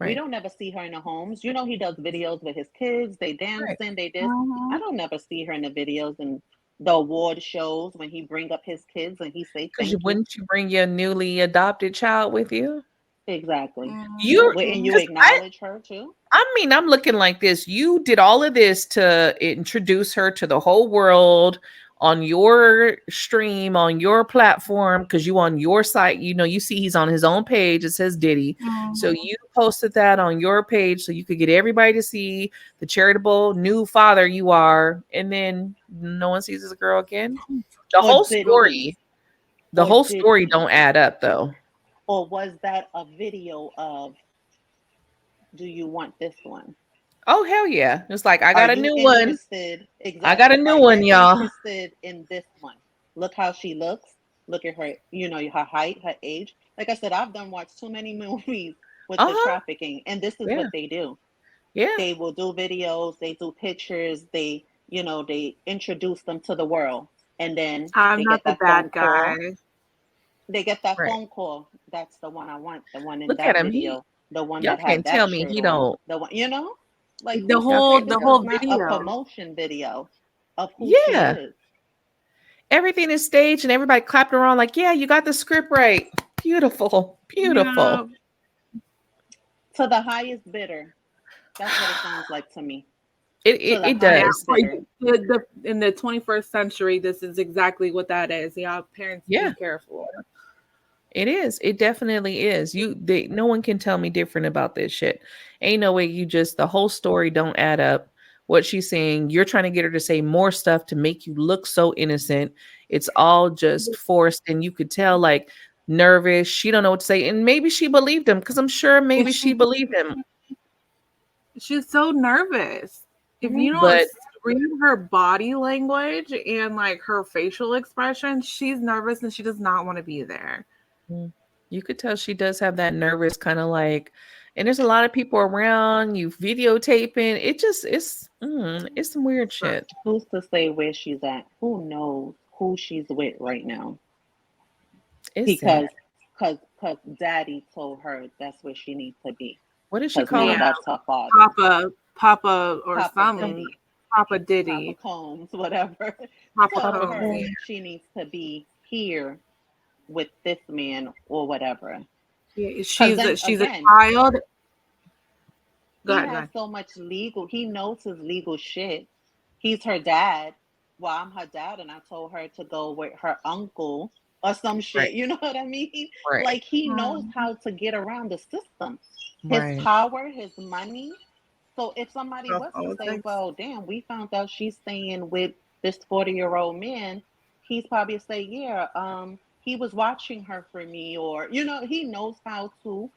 we Right. don't never see her in the homes. He does videos with his kids, they dancing, they this. I don't never see her in the videos and the award shows when he bring up his kids and he say thank Because you. wouldn't you bring your newly adopted child with you? Exactly. You're Wouldn't you 'cause acknowledge her too? I mean, I'm looking like this. You did all of this to introduce her to the whole world on your stream, on your platform, because you on your site, you see he's on his own page. It says Diddy. So you posted that on your page so you could get everybody to see the charitable new father you are, and then no one sees this girl again. The Or whole did story, he? the Or whole did story he? don't add up though. Or was that a video of, do you want this one? Oh hell yeah. It's like I Are got a you new one. interested? Exactly. I got a new Are one, you y'all. interested in this one? Look how she looks. Look at her, her height, her age. Like I said, I've done watched too many movies with the trafficking, and this is Yeah. what they do. Yeah. They will do videos, they do pictures, they introduce them to the world, and then I'm they not get the that bad phone guy. call. They get that Right. phone call. That's the one I want. The one in Look at that him. video. The one Y'all that had can't that tell me shirt he on. don't. The one, like The who whole this the whole is not a video. promotion video of who she Yeah. is. Everything is staged and everybody clapped around like, yeah, you got the script right. Beautiful. Beautiful. Yeah. To the highest bidder. That's what it sounds like to me. It does. In the 21st century, this is exactly what that is. Y'all parents, Yeah. be careful. It is. It definitely is. No one can tell me different about this shit. Ain't no way the whole story don't add up. What she's saying, you're trying to get her to say more stuff to make you look so innocent. It's all just forced, and you could tell like nervous. She don't know what to say, and maybe she believed him because I'm sure maybe she believed him. She's so nervous. If you don't But read her body language and like her facial expression, she's nervous and she does not want to be there. you could tell she does have that nervous kind of like, and there's a lot of people around you videotaping. It's some weird shit. Who's to say where she's at? Who knows who she's with right now? Because daddy told her that's where she needs to be. What did she call him? That's her father. Papa or Papa something. Diddy. Papa Diddy. Papa Combs, whatever. Papa Told her Combs. she needs to be here with this man or whatever. Yeah, she's a child. He has so much legal. He knows his legal shit. He's her dad. Well, I'm her dad, and I told her to go with her uncle or some shit. Right. You know what I mean? Right. Like he knows how to get around the system. Right. His power, his money. So if somebody was to say, well, damn, we found out she's staying with this 40-year-old man, he's probably say, yeah, he was watching her for me, or he knows how to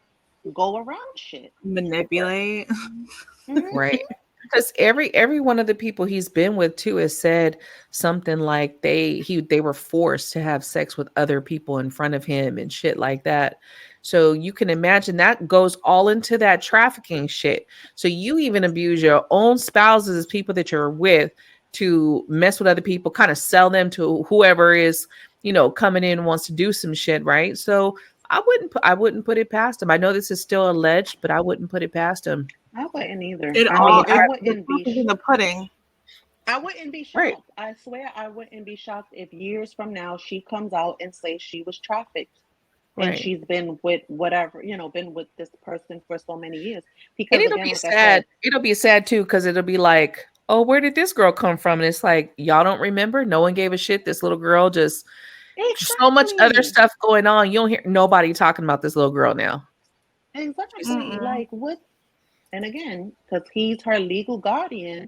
go around shit. Manipulate. Right. Because every one of the people he's been with too has said something like they were forced to have sex with other people in front of him and shit like that. So you can imagine that goes all into that trafficking shit. So you even abuse your own spouses, people that you're with, to mess with other people, kind of sell them to whoever is, coming in and wants to do some shit, right? So I wouldn't put it past him. I know this is still alleged, but I wouldn't put it past him. I wouldn't either. I wouldn't be in the pudding. I wouldn't be shocked. Right. I swear I wouldn't be shocked if years from now she comes out and says she was trafficked. and Right. she's been with whatever, been with this person for so many years. And Because it'll again, be like I sad. said, It'll be sad too, because it'll be like, oh, where did this girl come from? And it's like, y'all don't remember? No one gave a shit. This little girl just so much other exactly, stuff going on. You don't hear nobody talking about this little girl now. exactly. Like what? And again, because he's her legal guardian,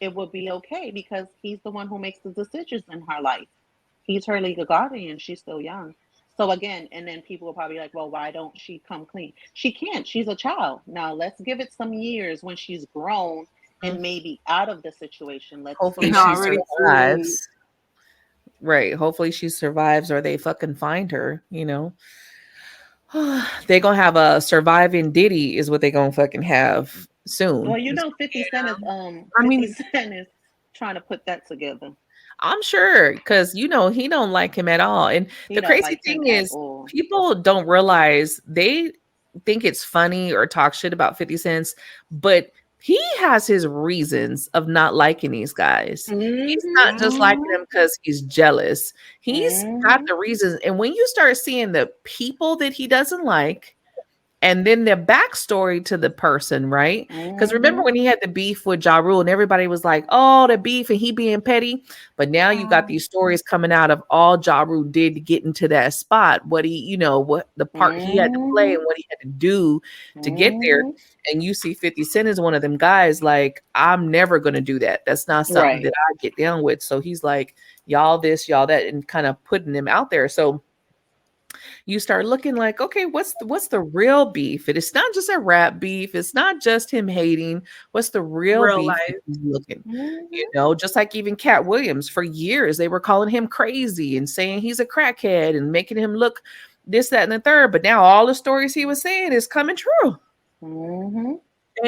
it would be okay because he's the one who makes the decisions in her life. He's her legal guardian. She's still young. So again, and then people will probably be like, well, why don't she come clean? She can't. She's a child. Now let's give it some years when she's grown and maybe out of the situation. Let's Hopefully see she how survives. Right. Hopefully she survives or they fucking find her, They gonna have a surviving Diddy is what they gonna fucking have soon. Well, 50 Cent is 50 Cent is trying to put that together. I'm sure because he don't like him at all. And He the don't crazy like him thing at is all. people don't realize they think it's funny or talk shit about 50 Cents, but he has his reasons of not liking these guys. He's not just liking them because he's jealous. He's got the reasons. And when you start seeing the people that he doesn't like, and then the backstory to the person, right? Because remember when he had the beef with Ja Rule and everybody was like, oh, the beef and he being petty. But now you got these stories coming out of all Ja Rule did to get into that spot, what he, what the part he had to play and what he had to do to get there. And you see 50 Cent is one of them guys like, I'm never going to do that. That's not something that I get down with. So he's like, y'all this, y'all that, and kind of putting them out there. So you start looking like, okay, what's the real beef? And it's not just a rap beef. It's not just him hating. What's the real beef life. he's looking? Just like even Cat Williams, for years, they were calling him crazy and saying he's a crackhead and making him look this, that, and the third. But now all the stories he was saying is coming true. In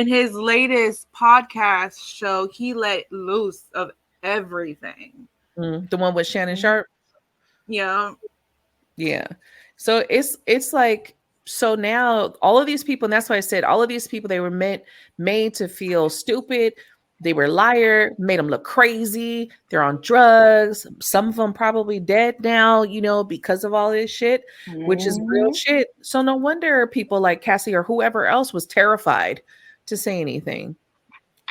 his latest podcast show, he let loose of everything. The one with Shannon Sharp? Yeah. Yeah. So it's like, so now all of these people, and that's why I said all of these people, they were made to feel stupid. They were liar, made them look crazy. They're on drugs. Some of them probably dead now, because of all this shit, which is real shit. So no wonder people like Cassie or whoever else was terrified to say anything.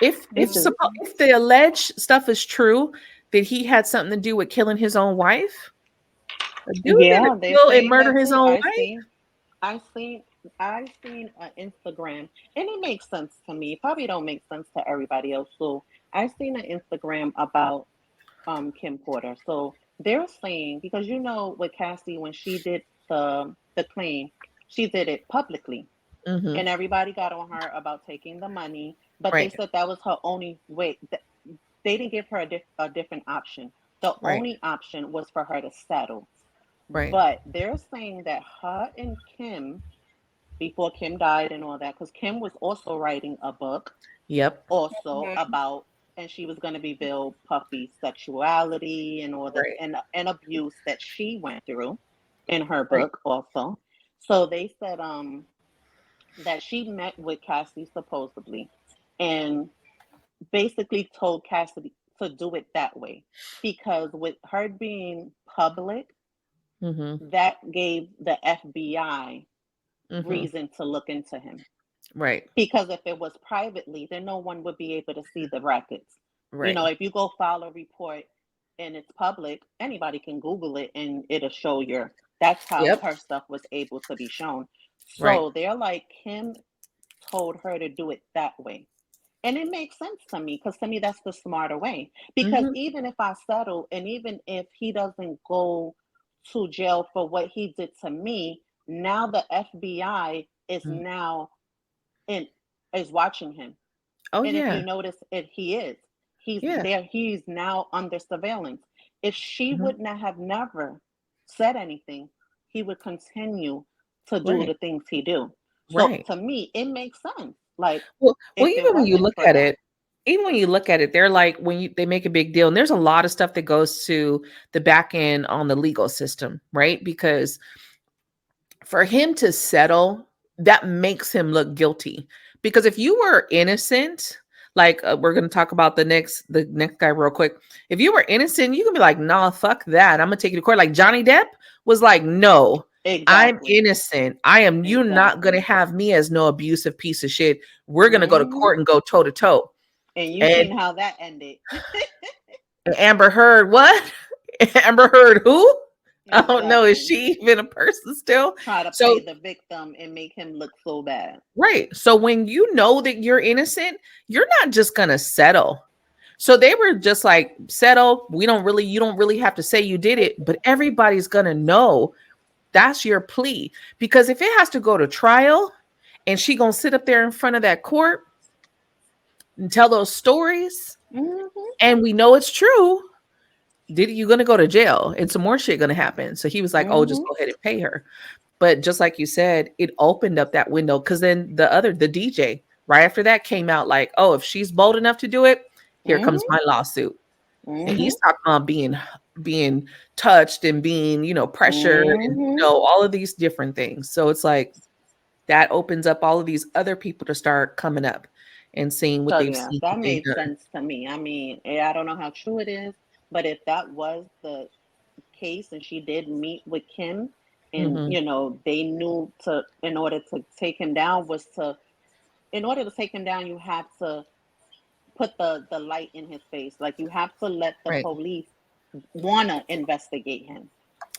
If the alleged stuff is true, that he had something to do with killing his own wife, Yeah, they kill and murder his own wife. I seen an Instagram, and it makes sense to me. It probably don't make sense to everybody else. So I seen an Instagram about Kim Porter. So they're saying, because with Cassie, when she did the claim, she did it publicly, and everybody got on her about taking the money. But they said that was her only way. They didn't give her a different option. The only option was for her to settle. But they're saying that her and Kim, before Kim died and all that, because Kim was also writing a book. Also about, and she was going to reveal Puffy's sexuality and all this and abuse that she went through in her book also. So they said that she met with Cassie supposedly and basically told Cassie to do it that way, because with her being public, that gave the FBI reason to look into him. Because if it was privately, then no one would be able to see the records. If you go file a report and it's public, anybody can Google it and it'll show that's how her stuff was able to be shown. So they're like, Kim told her to do it that way. And it makes sense to me, because to me, that's the smarter way. Because even if I settle, and even if he doesn't go to jail for what he did to me, now the FBI is now is watching him. If you notice, he's there. He's now under surveillance. If she would not have never said anything, he would continue to do the things he do. So to me, it makes sense. Like, well, even when you look at it, they're like, they make a big deal, and there's a lot of stuff that goes to the back end on the legal system, right? Because for him to settle, that makes him look guilty. Because if you were innocent, like we're going to talk about the next guy real quick. If you were innocent, you can be like, nah, fuck that. I'm going to take you to court. Like Johnny Depp was like, no, I'm Exactly. innocent. You're not going to have me as no abusive piece of shit. We're going to go to court and go toe to toe. And you And seen how that ended. Amber Heard, what? Amber Heard, who? I don't know. Is Exactly. she even a person still? Try to So, play the victim and make him look so bad. right. So when you know that you're innocent, you're not just going to settle. So they were just like, settle. You don't really have to say you did it, but everybody's going to know that's your plea. Because if it has to go to trial and she going to sit up there in front of that court and tell those stories, and we know it's true, Diddy, you're going to go to jail and some more shit going to happen. So he was like, oh, just go ahead and pay her. But just like you said, it opened up that window, because then the DJ right after that came out like, oh, if she's bold enough to do it, here comes my lawsuit. And he's talking about being touched and being, pressured and, all of these different things. So it's like that opens up all of these other people to start coming up and seeing what they've seen. That made sense to me. I mean, I don't know how true it is, but if that was the case and she did meet with Kim and, they knew in order to take him down, you have to put the light in his face. Like, you have to let the police want to investigate him.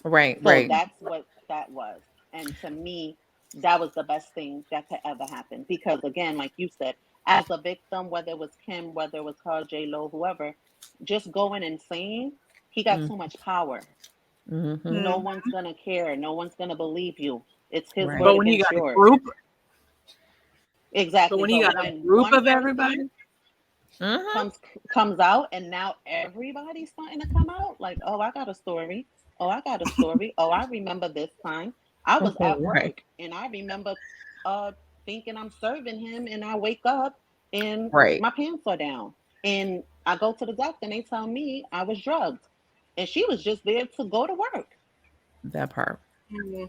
Right. So that's what that was. And to me, that was the best thing that could ever happen. Because again, like you said, as a victim, whether it was Kim, whether it was her, J-Lo, whoever, just going and saying, he got too much power. No one's going to care. No one's going to believe you. It's his word but when he against got yours. a group, exactly. But when he got a group of everybody comes out, and now everybody's starting to come out like, oh, I got a story. Oh, I got a story. Oh, I remember this time. I was at work and I remember thinking I'm serving him, and I wake up and my pants are down, and I go to the doctor and they tell me I was drugged, and she was just there to go to work. That part. So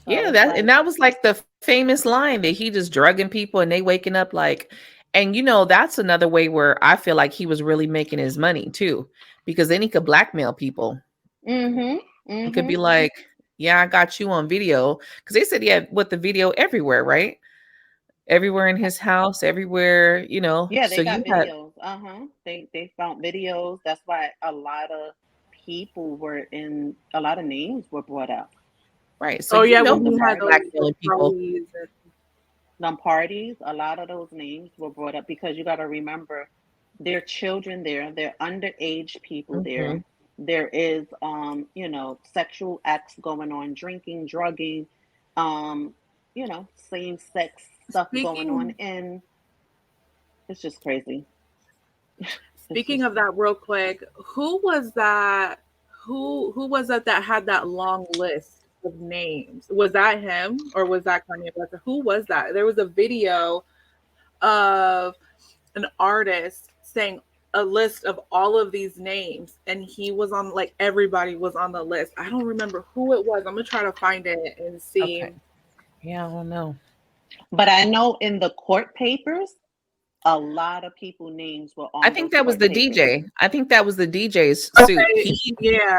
yeah, that was like the famous line that he just drugging people and they waking up like, and that's another way where I feel like he was really making his money too, because then he could blackmail people. He could be like, yeah, I got you on video, because they said he had the video everywhere, right? Everywhere in his house, everywhere, Yeah, they so got videos. They found videos. That's why a lot of people a lot of names were brought up. Right. So when he had blackmailing people. Some parties, a lot of those names were brought up, because you got to remember, there are children there, they're underage people there. There is, sexual acts going on, drinking, drugging, same sex stuff going on, and it's just crazy. Speaking of that, real quick, who was that? Who was that had that long list of names? Was that him, or was that Kanye West? Who was that? There was a video of an artist saying a list of all of these names, and he was on, like, everybody was on the list. I don't remember who it was. I'm gonna try to find it and see. Okay. Yeah, I don't know. But I know in the court papers, a lot of people names were on. I think that was the papers. DJ. I think that was the DJ's suit.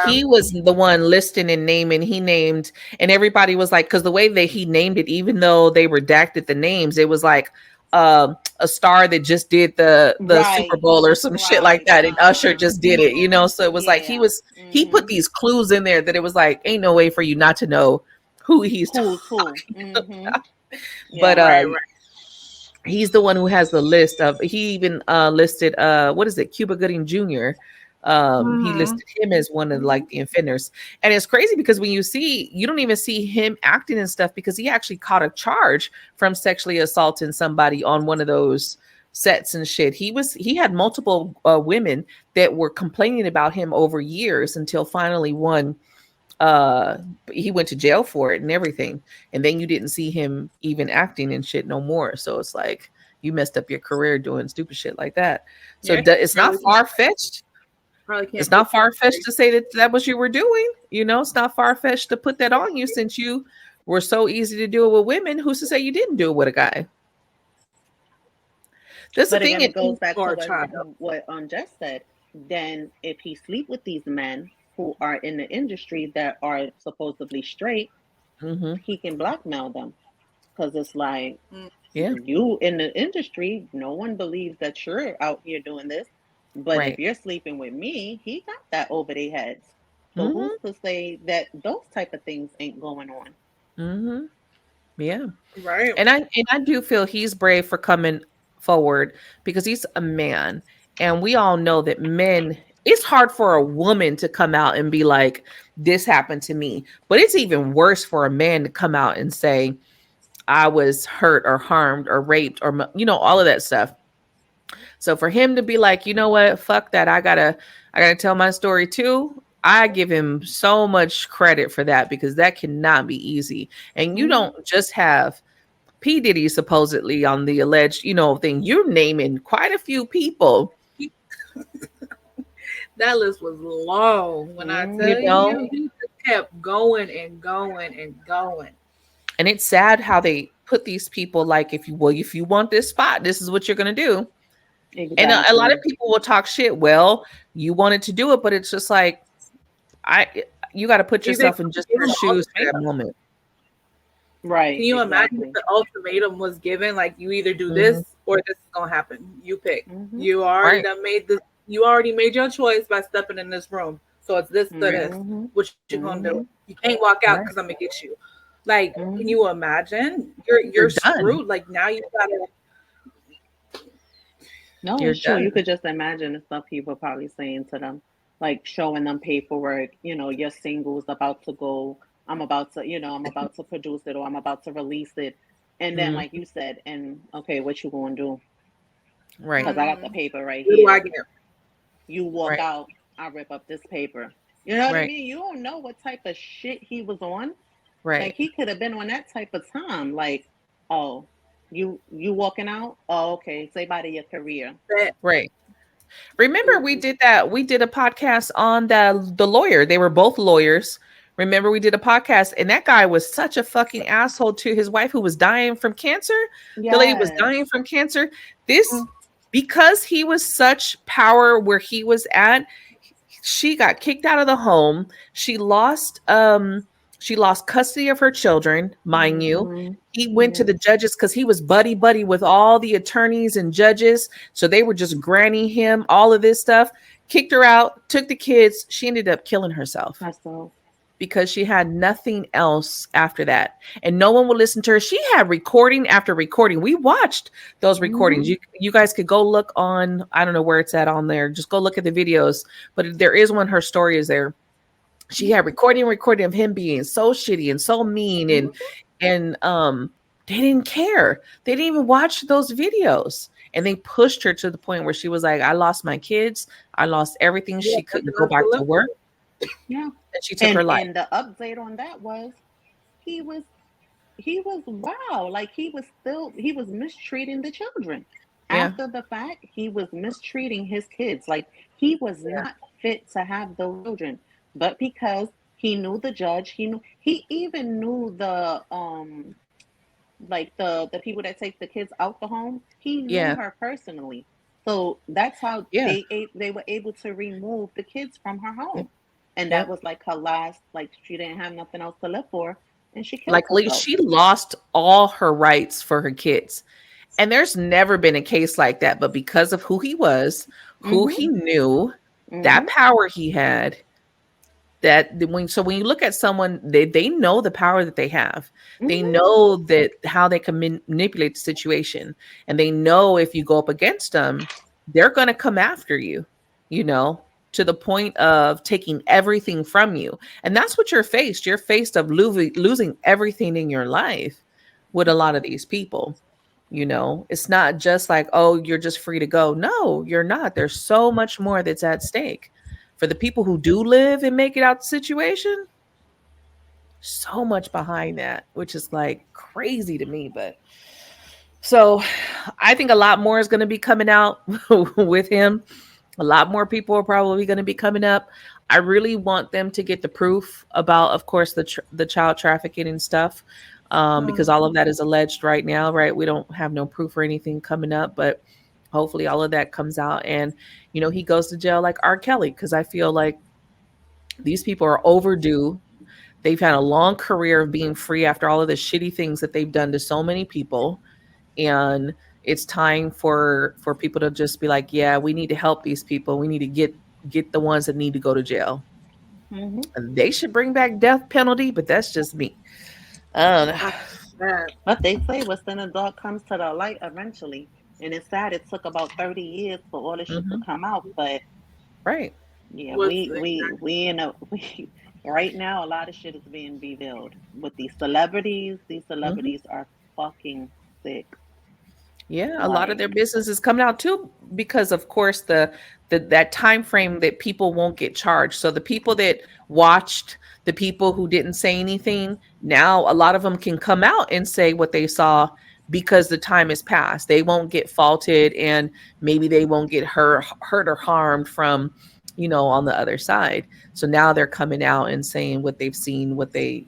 He was the one listing and naming. He named, and everybody was like, because the way that he named it, even though they redacted the names, it was like a star that just did the Super Bowl or some shit like that, and Usher just did it, So it was like he put these clues in there that it was like, ain't no way for you not to know who he's talking about. But he's the one who has the list of. He even listed what is it, Cuba Gooding Jr. He listed him as one of like the offenders, and it's crazy because when you don't even see him acting and stuff, because he actually caught a charge from sexually assaulting somebody on one of those sets and shit. He had multiple women that were complaining about him over years, until finally one he went to jail for it and everything, and then you didn't see him even acting and shit no more. So it's like, you messed up your career doing stupid shit like that. So it's not far-fetched. It's not far-fetched to say that was you were doing. It's not far-fetched to put that on you, since you were so easy to do it with women. Who's to say you didn't do it with a guy? That's the thing. It goes back to what Jess said. Then if he sleep with these men who are in the industry that are supposedly straight, he can blackmail them. Because it's like, you in the industry, no one believes that you're out here doing this. But if you're sleeping with me, he got that over their heads. So who's to say that those type of things ain't going on? Yeah. Right. And I do feel he's brave for coming forward because he's a man. And we all know that men, it's hard for a woman to come out and be like, this happened to me. But it's even worse for a man to come out and say, I was hurt or harmed or raped or, all of that stuff. So for him to be like, you know what, fuck that. I gotta tell my story too. I give him so much credit for that because that cannot be easy. And you don't just have P. Diddy supposedly on the alleged, thing. You're naming quite a few people. That list was long. When I tell you, he just kept going and going and going. And it's sad how they put these people like, if you want this spot, this is what you're gonna do. Exactly. And a lot of people will talk shit. Well, you wanted to do it, but it's just like, you got to put yourself in just your shoes for that moment. Right. Can you imagine if the ultimatum was given, like you either do this or this is gonna happen? You pick. You already made this. You already made your choice by stepping in this room. So it's this or this. What you gonna do? You can't walk out because I'm gonna get you. Like, can you imagine? You're screwed. Like now you gotta. No, it's true. You could just imagine the stuff he would probably saying to them, like showing them paperwork. Your single's about to go. I'm about to produce it, or I'm about to release it. And then, like you said, and okay, what you gonna do? Right. Because I got the paper right here. You walk out, I rip up this paper. You know what I mean? You don't know what type of shit he was on. Right. Like he could have been on that type of time. Like, oh, you walking out? Oh, okay. Say bye to your career. Right. Remember we did that. We did a podcast on the lawyer. They were both lawyers. Remember we did a podcast and that guy was such a fucking asshole to his wife who was dying from cancer. Yes. The lady was dying from cancer. Because he was such power where he was at, she got kicked out of the home. She lost custody of her children, mind you. He went to the judges because he was buddy with all the attorneys and judges. So they were just granting him all of this stuff, kicked her out, took the kids. She ended up killing herself. Because she had nothing else after that. And no one would listen to her. She had recording after recording. We watched those recordings. You guys could go look on, I don't know where it's at on there. Just go look at the videos. But there is one, her story is there. She had recording of him being so shitty and so mean. And they didn't care. They didn't even watch those videos. And they pushed her to the point where she was like, I lost my kids. I lost everything. She couldn't go back to work. Yeah. And she took her life. And the update on that was he was wow. Like he was mistreating the children. After the fact, he was mistreating his kids. Like he was not fit to have those children. But because he knew the judge, he even knew the like the people that take the kids out the home. He knew her personally. So that's how they were able to remove the kids from her home. And that was like her last, like she didn't have nothing else to live for. And she killed herself. She lost all her rights for her kids. And there's never been a case like that. But because of who he was, who he knew, that power he had, when you look at someone, they know the power that they have. They know that how they can manipulate the situation. And they know if you go up against them, they're going to come after you, to the point of taking everything from you. And that's what you're faced. You're faced of losing everything in your life with a lot of these people. It's not just like, oh, you're just free to go. No, you're not. There's so much more that's at stake. For the people who do live and make it out the situation, so much behind that, which is like crazy to me. But so I think a lot more is going to be coming out with him. A lot more people are probably going to be coming up. I really want them to get the proof about, of course, the child trafficking and stuff, because all of that is alleged right now, right? We don't have no proof or anything coming up, but hopefully all of that comes out. And, he goes to jail like R. Kelly, because I feel like These people are overdue. They've had a long career of being free after all of the shitty things that they've done to so many people. And it's time for people to just be like, yeah, we need to help these people. We need to get the ones that need to go to jail. Mm-hmm. They should bring back death penalty, but that's just me. But they say what's in the dark comes to the light eventually. And it's sad it took about 30 years for all this shit to come out. But right. Yeah, we in a right now a lot of shit is being revealed with these celebrities. These celebrities are fucking sick. Yeah, a lot of their business is coming out too, because of course that time frame that people won't get charged. So the people that watched, the people who didn't say anything, now a lot of them can come out and say what they saw because the time has passed. They won't get faulted, and maybe they won't get hurt or harmed from, on the other side. So now they're coming out and saying what they've seen, what they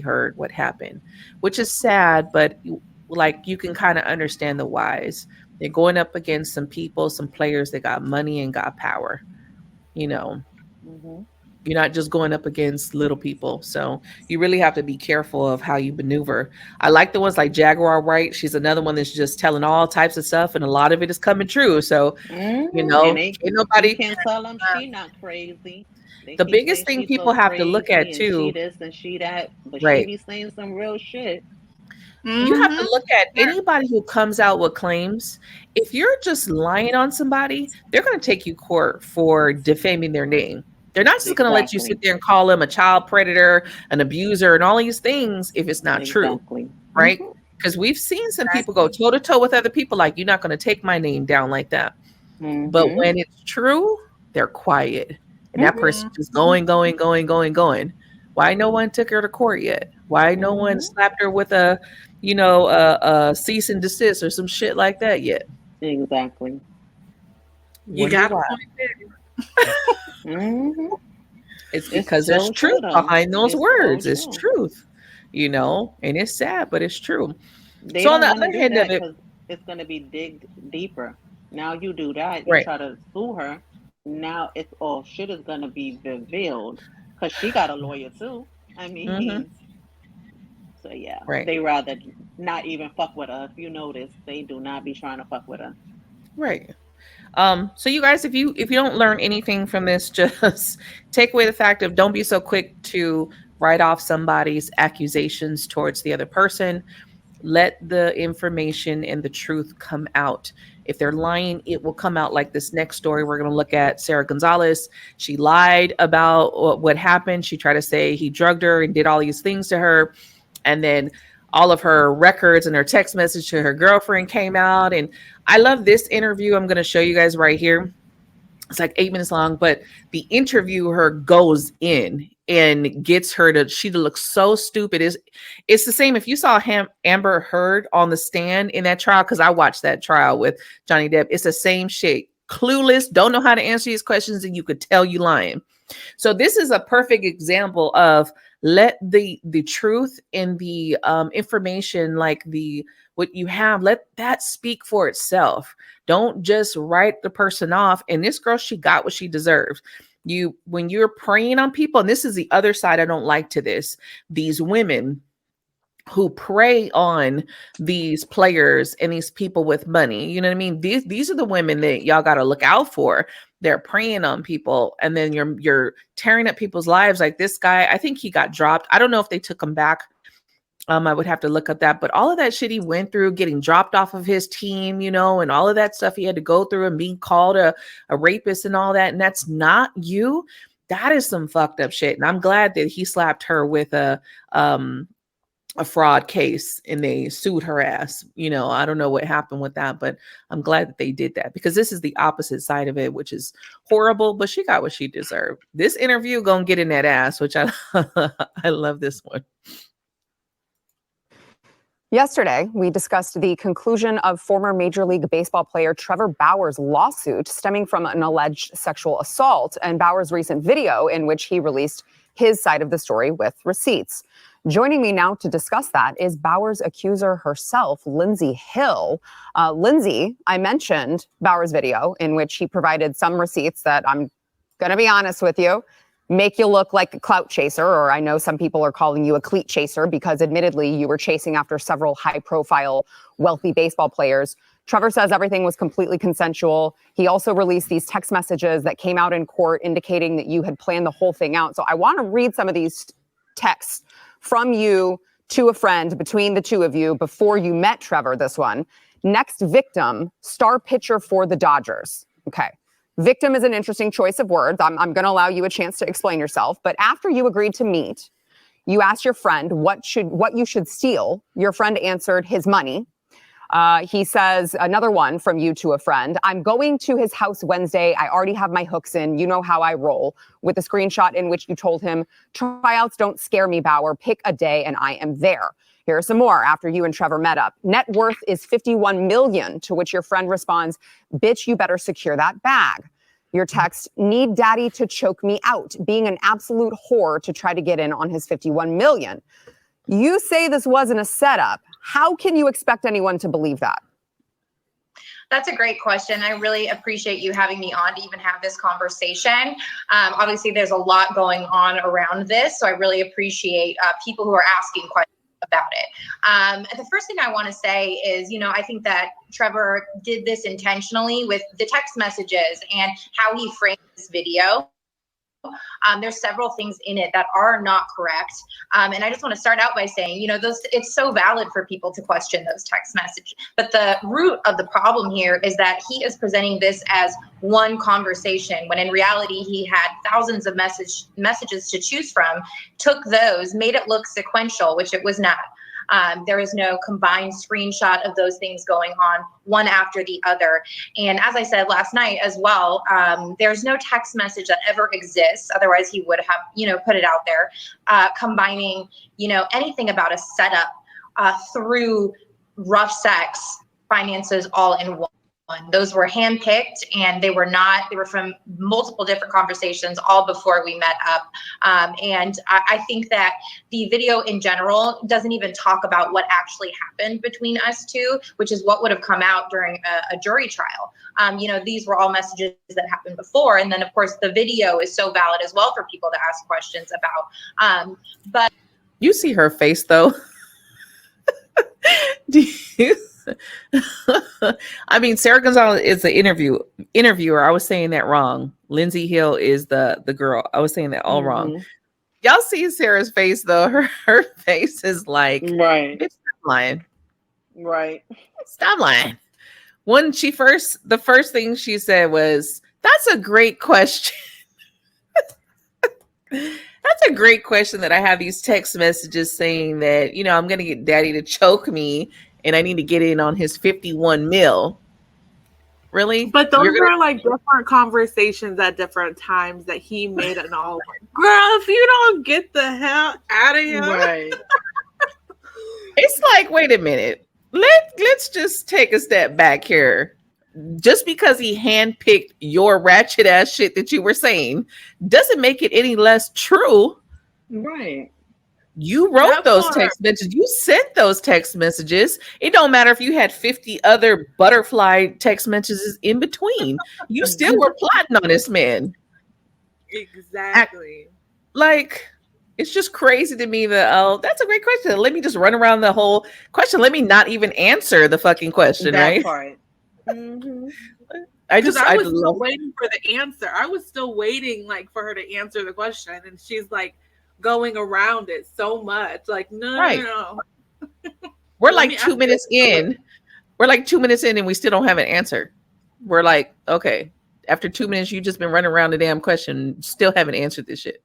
heard, what happened, which is sad, but like you can kind of understand the whys. They're going up against some people, some players that got money and got power. You're not just going up against little people. So you really have to be careful of how you maneuver. I like the ones like Jaguar Wright. She's another one that's just telling all types of stuff, and a lot of it is coming true. So, ain't nobody. You can't tell them she not crazy. The biggest thing people have to look at too. She this and she that, but right. She be saying some real shit. You have to look at anybody who comes out with claims. If you're just lying on somebody, they're going to take you to court for defaming their name. They're not just going to let you sit there and call them a child predator, an abuser, and all these things if it's not true, right? Because we've seen some people go toe to toe with other people, like, you're not going to take my name down like that. But when it's true, they're quiet, and that person's just going. Why no one took her to court yet? Why no one slapped her with a cease and desist or some shit like that yet? Exactly. You got a point. It's because there's truth behind those words. It's truth, and it's sad, but it's true. They so on the don't other hand of it, it's going to be digged deeper. Now you do that, you try to sue her. Now it's all shit is going to be revealed because she got a lawyer too. I mean, so yeah, they rather not even fuck with her. If you notice, they do not be trying to fuck with her. Right. So you guys, if you don't learn anything from this, just take away the fact of don't be so quick to write off somebody's accusations towards the other person. Let the information and the truth come out. If they're lying, it will come out, like this next story we're going to look at. Sarah Gonzalez, she lied about what happened. She tried to say he drugged her and did all these things to her. And then all of her records and her text message to her girlfriend came out. And I love this interview. I'm going to show you guys right here. It's like 8 minutes long, but the interviewer goes in and gets her to look so stupid. It's the same if you saw Amber Heard on the stand in that trial, because I watched that trial with Johnny Depp. It's the same shit. Clueless, don't know how to answer these questions, and you could tell you lying. So this is a perfect example of let the truth and the information, like what you have, let that speak for itself. Don't just write the person off. And this girl, she got what she deserved. When you're preying on people, and this is the other side I don't like to this, these women who prey on these players and these people with money, you know what I mean? These are the women that y'all got to look out for. They're preying on people, and then you're tearing up people's lives. Like this guy, I think he got dropped. I don't know if they took him back. I would have to look at that, but all of that shit he went through, getting dropped off of his team, and all of that stuff he had to go through, and being called a rapist and all that. And that's not you. That is some fucked up shit. And I'm glad that he slapped her with a fraud case and they sued her ass. I don't know what happened with that, but I'm glad that they did that, because this is the opposite side of it, which is horrible, but she got what she deserved. This interview gonna get in that ass, which I love this one. Yesterday, we discussed the conclusion of former Major League Baseball player Trevor Bauer's lawsuit stemming from an alleged sexual assault, and Bauer's recent video in which he released his side of the story with receipts. Joining me now to discuss that is Bauer's accuser herself, Lindsey Hill. Lindsey, I mentioned Bauer's video in which he provided some receipts that, I'm going to be honest with you, make you look like a clout chaser, or I know some people are calling you a cleat chaser because admittedly you were chasing after several high-profile, wealthy baseball players. Trevor says everything was completely consensual. He also released these text messages that came out in court indicating that you had planned the whole thing out. So I want to read some of these texts from you to a friend between the two of you before you met Trevor, this one. Next victim, star pitcher for the Dodgers. Okay. Victim is an interesting choice of words. I'm going to allow you a chance to explain yourself. But after you agreed to meet, you asked your friend what you should steal. Your friend answered his money. He says, another one from you to a friend, I'm going to his house Wednesday. I already have my hooks in. You know how I roll. With a screenshot in which you told him, tryouts don't scare me, Bauer. Pick a day and I am there. Here are some more after you and Trevor met up. Net worth is $51 million, to which your friend responds, bitch, you better secure that bag. Your text, need daddy to choke me out, being an absolute whore to try to get in on his $51 million. You say this wasn't a setup. How can you expect anyone to believe that? That's a great question. I really appreciate you having me on to even have this conversation. Obviously, there's a lot going on around this, so I really appreciate people who are asking questions about it. The first thing I want to say is, I think that Trevor did this intentionally with the text messages and how he framed this video. There's several things in it that are not correct. And I just want to start out by saying, it's so valid for people to question those text messages. But the root of the problem here is that he is presenting this as one conversation, when in reality, he had thousands of messages to choose from, took those, made it look sequential, which it was not. There is no combined screenshot of those things going on one after the other. And as I said last night as well, there's no text message that ever exists. Otherwise, he would have, put it out there, combining, anything about a setup through rough sex, finances all in one. Those were handpicked, and they were from multiple different conversations all before we met up. And I think that the video in general doesn't even talk about what actually happened between us two, which is what would have come out during a jury trial. These were all messages that happened before. And then, of course, the video is so valid as well for people to ask questions about. But you see her face, though. Do you? I mean, Sarah Gonzalez is the interviewer. I was saying that wrong. Lindsey Hill is the girl. I was saying that all wrong. Y'all see Sarah's face, though. Her face is like, right. Bitch, stop lying. Right. Stop lying. The first thing she said was, that's a great question. That's a great question that I have these text messages saying that, I'm going to get daddy to choke me and I need to get in on his 51 mil. Really? But those are like different conversations at different times that he made it all. Girl, if you don't get the hell out of here. Right. It's like, wait a minute. Let's just take a step back here. Just because he handpicked your ratchet ass shit that you were saying doesn't make it any less true. Right. You wrote those text messages. You sent those text messages. It don't matter if you had 50 other butterfly text messages in between. You still were plotting on this man. Exactly. It's just crazy to me that, that's a great question. Let me just run around the whole question. Let me not even answer the fucking question, that right? Part. Mm-hmm. I was still waiting for the answer. I was still waiting for her to answer the question, and she's going around it so much. No. We're like 2 minutes in. We're like 2 minutes in and we still don't have an answer. We're like, okay, after 2 minutes, you've just been running around the damn question, still haven't answered this shit.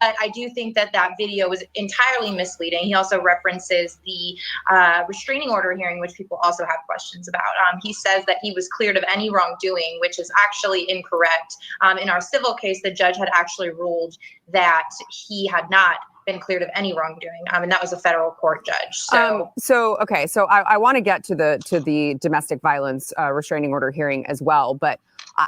But I do think that video was entirely misleading. He also references the restraining order hearing, which people also have questions about. He says that he was cleared of any wrongdoing, which is actually incorrect. In our civil case, the judge had actually ruled that he had not been cleared of any wrongdoing, and that was a federal court judge. So I want to get to the domestic violence restraining order hearing as well, but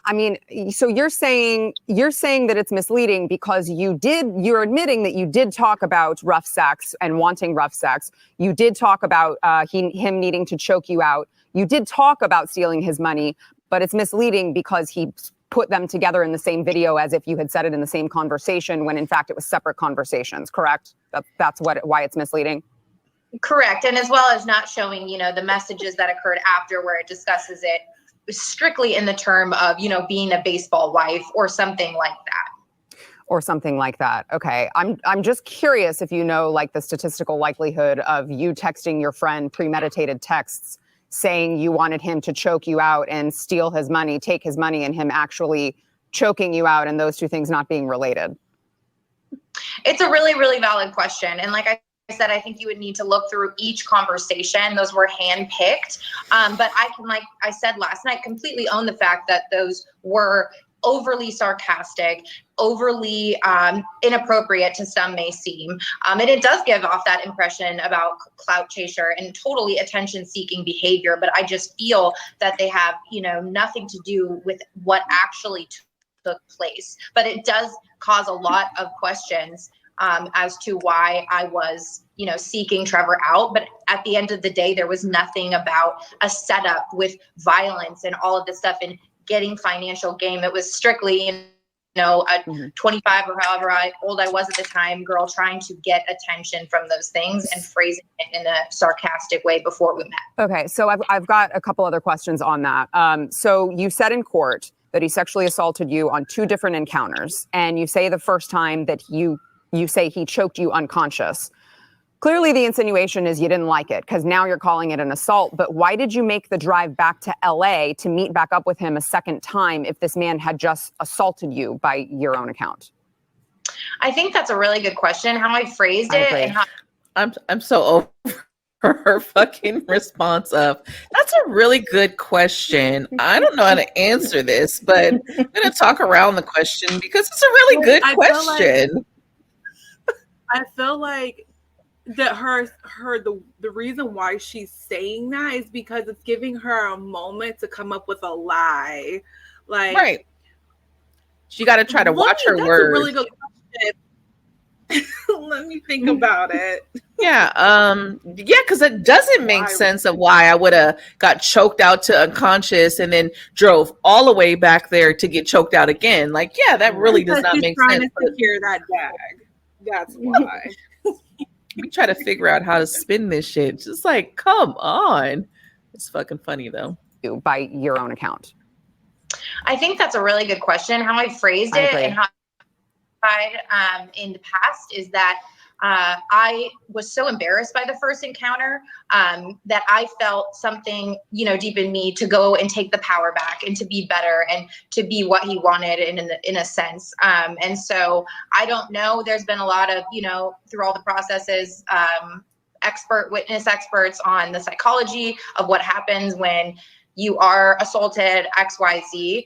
I mean, so you're saying that it's misleading because you're admitting that you did talk about rough sex and wanting rough sex. You did talk about him needing to choke you out. You did talk about stealing his money, but it's misleading because he put them together in the same video as if you had said it in the same conversation when in fact it was separate conversations, correct? That's why it's misleading? Correct. And as well as not showing, the messages that occurred after where it discusses it strictly in the term of, being a baseball wife or something like that. Or something like that. Okay. I'm just curious if you know like the statistical likelihood of you texting your friend premeditated texts saying you wanted him to choke you out and steal his money, take his money, and him actually choking you out, and those two things not being related. It's a really, really valid question. And like I said, I think you would need to look through each conversation. Those were handpicked. But I can, like I said last night, completely own the fact that those were overly sarcastic, overly inappropriate to some may seem. And it does give off that impression about clout chaser and totally attention seeking behavior. But I just feel that they have, nothing to do with what actually took place. But it does cause a lot of questions as to why I was, seeking Trevor out. But at the end of the day, there was nothing about a setup with violence and all of this stuff and getting financial gain. It was strictly, a 25 or however old I was at the time, girl trying to get attention from those things and phrasing it in a sarcastic way before we met. Okay, so I've got a couple other questions on that. So you said in court that he sexually assaulted you on 2 different encounters, and you say the first time that you say he choked you unconscious. Clearly the insinuation is you didn't like it because now you're calling it an assault, but why did you make the drive back to LA to meet back up with him a second time if this man had just assaulted you by your own account? I think that's a really good question, how I phrased it. And how I'm so over her fucking response of, that's a really good question. I don't know how to answer this, but I'm going to talk around the question because it's a really good question. I feel like that the reason why she's saying that is because it's giving her a moment to come up with a lie. Like, right. She got to try to watch her words. That's a really good question. Let me think about it. Yeah. Because it doesn't make sense of why I would have got choked out to unconscious and then drove all the way back there to get choked out again. Like, yeah, that really does not make sense. Trying to secure that bag. That's why. We try to figure out how to spin this shit. Just like, come on. It's fucking funny though. By your own account. I think that's a really good question. How I phrased it and how I in the past is that I was so embarrassed by the first encounter that I felt something, deep in me to go and take the power back and to be better and to be what he wanted in a sense. And so I don't know, there's been a lot of, through all the processes, witness experts on the psychology of what happens when you are assaulted, XYZ.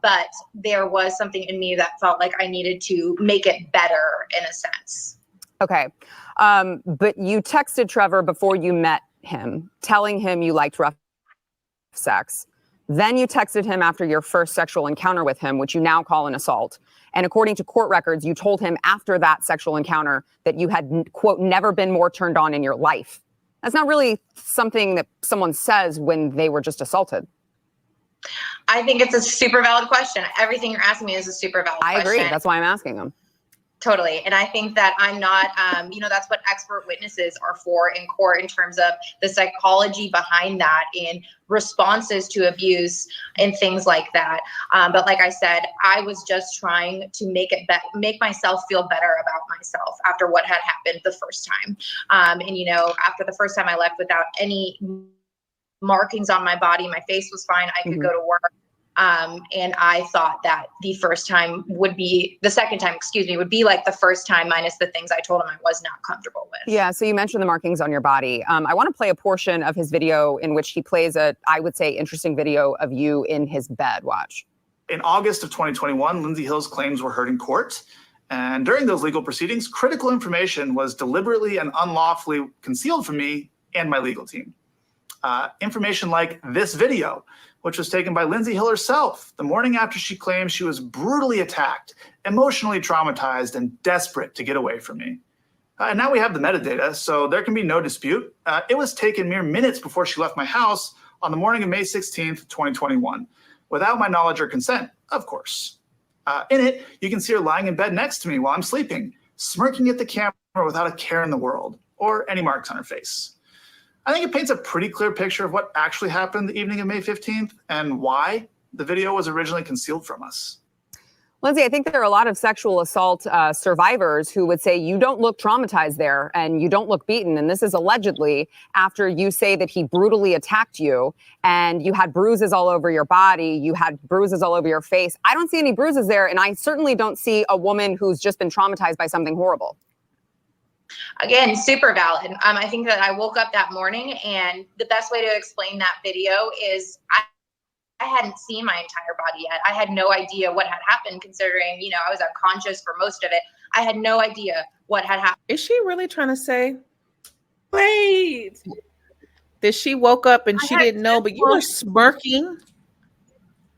But there was something in me that felt like I needed to make it better in a sense. Okay. But you texted Trevor before you met him, telling him you liked rough sex. Then you texted him after your first sexual encounter with him, which you now call an assault. And according to court records, you told him after that sexual encounter that you had, quote, never been more turned on in your life. That's not really something that someone says when they were just assaulted. I think it's a super valid question. Everything you're asking me is a super valid question. I agree. That's why I'm asking them. Totally. And I think that I'm not, that's what expert witnesses are for in court in terms of the psychology behind that and responses to abuse and things like that. But like I said, I was just trying to make myself feel better about myself after what had happened the first time. After the first time I left without any markings on my body, my face was fine. I could go to work. And I thought that the second time, would be like the first time minus the things I told him I was not comfortable with. Yeah. So you mentioned the markings on your body. I want to play a portion of his video in which he plays I would say, interesting video of you in his bed. Watch. In August of 2021, Lindsey Hill's claims were heard in court. And during those legal proceedings, critical information was deliberately and unlawfully concealed from me and my legal team. Information like this video, which was taken by Lindsey Hill herself the morning after she claimed she was brutally attacked, emotionally traumatized, and desperate to get away from me. And now we have the metadata, so there can be no dispute. It was taken mere minutes before she left my house on the morning of May 16th, 2021. without my knowledge or consent, of course. In it, you can see her lying in bed next to me while I'm sleeping, smirking at the camera without a care in the world, or any marks on her face. I think it paints a pretty clear picture of what actually happened the evening of May 15th and why the video was originally concealed from us. Lindsey, I think there are a lot of sexual assault survivors who would say you don't look traumatized there and you don't look beaten. And this is allegedly after you say that he brutally attacked you and you had bruises all over your body. You had bruises all over your face. I don't see any bruises there. And I certainly don't see a woman who's just been traumatized by something horrible. Again, super valid. I think that I woke up that morning and the best way to explain that video is I hadn't seen my entire body yet. I had no idea what had happened considering, you know, I was unconscious for most of it. I had no idea what had happened. Is she really trying to say, wait, that she woke up and she didn't know, but you were smirking?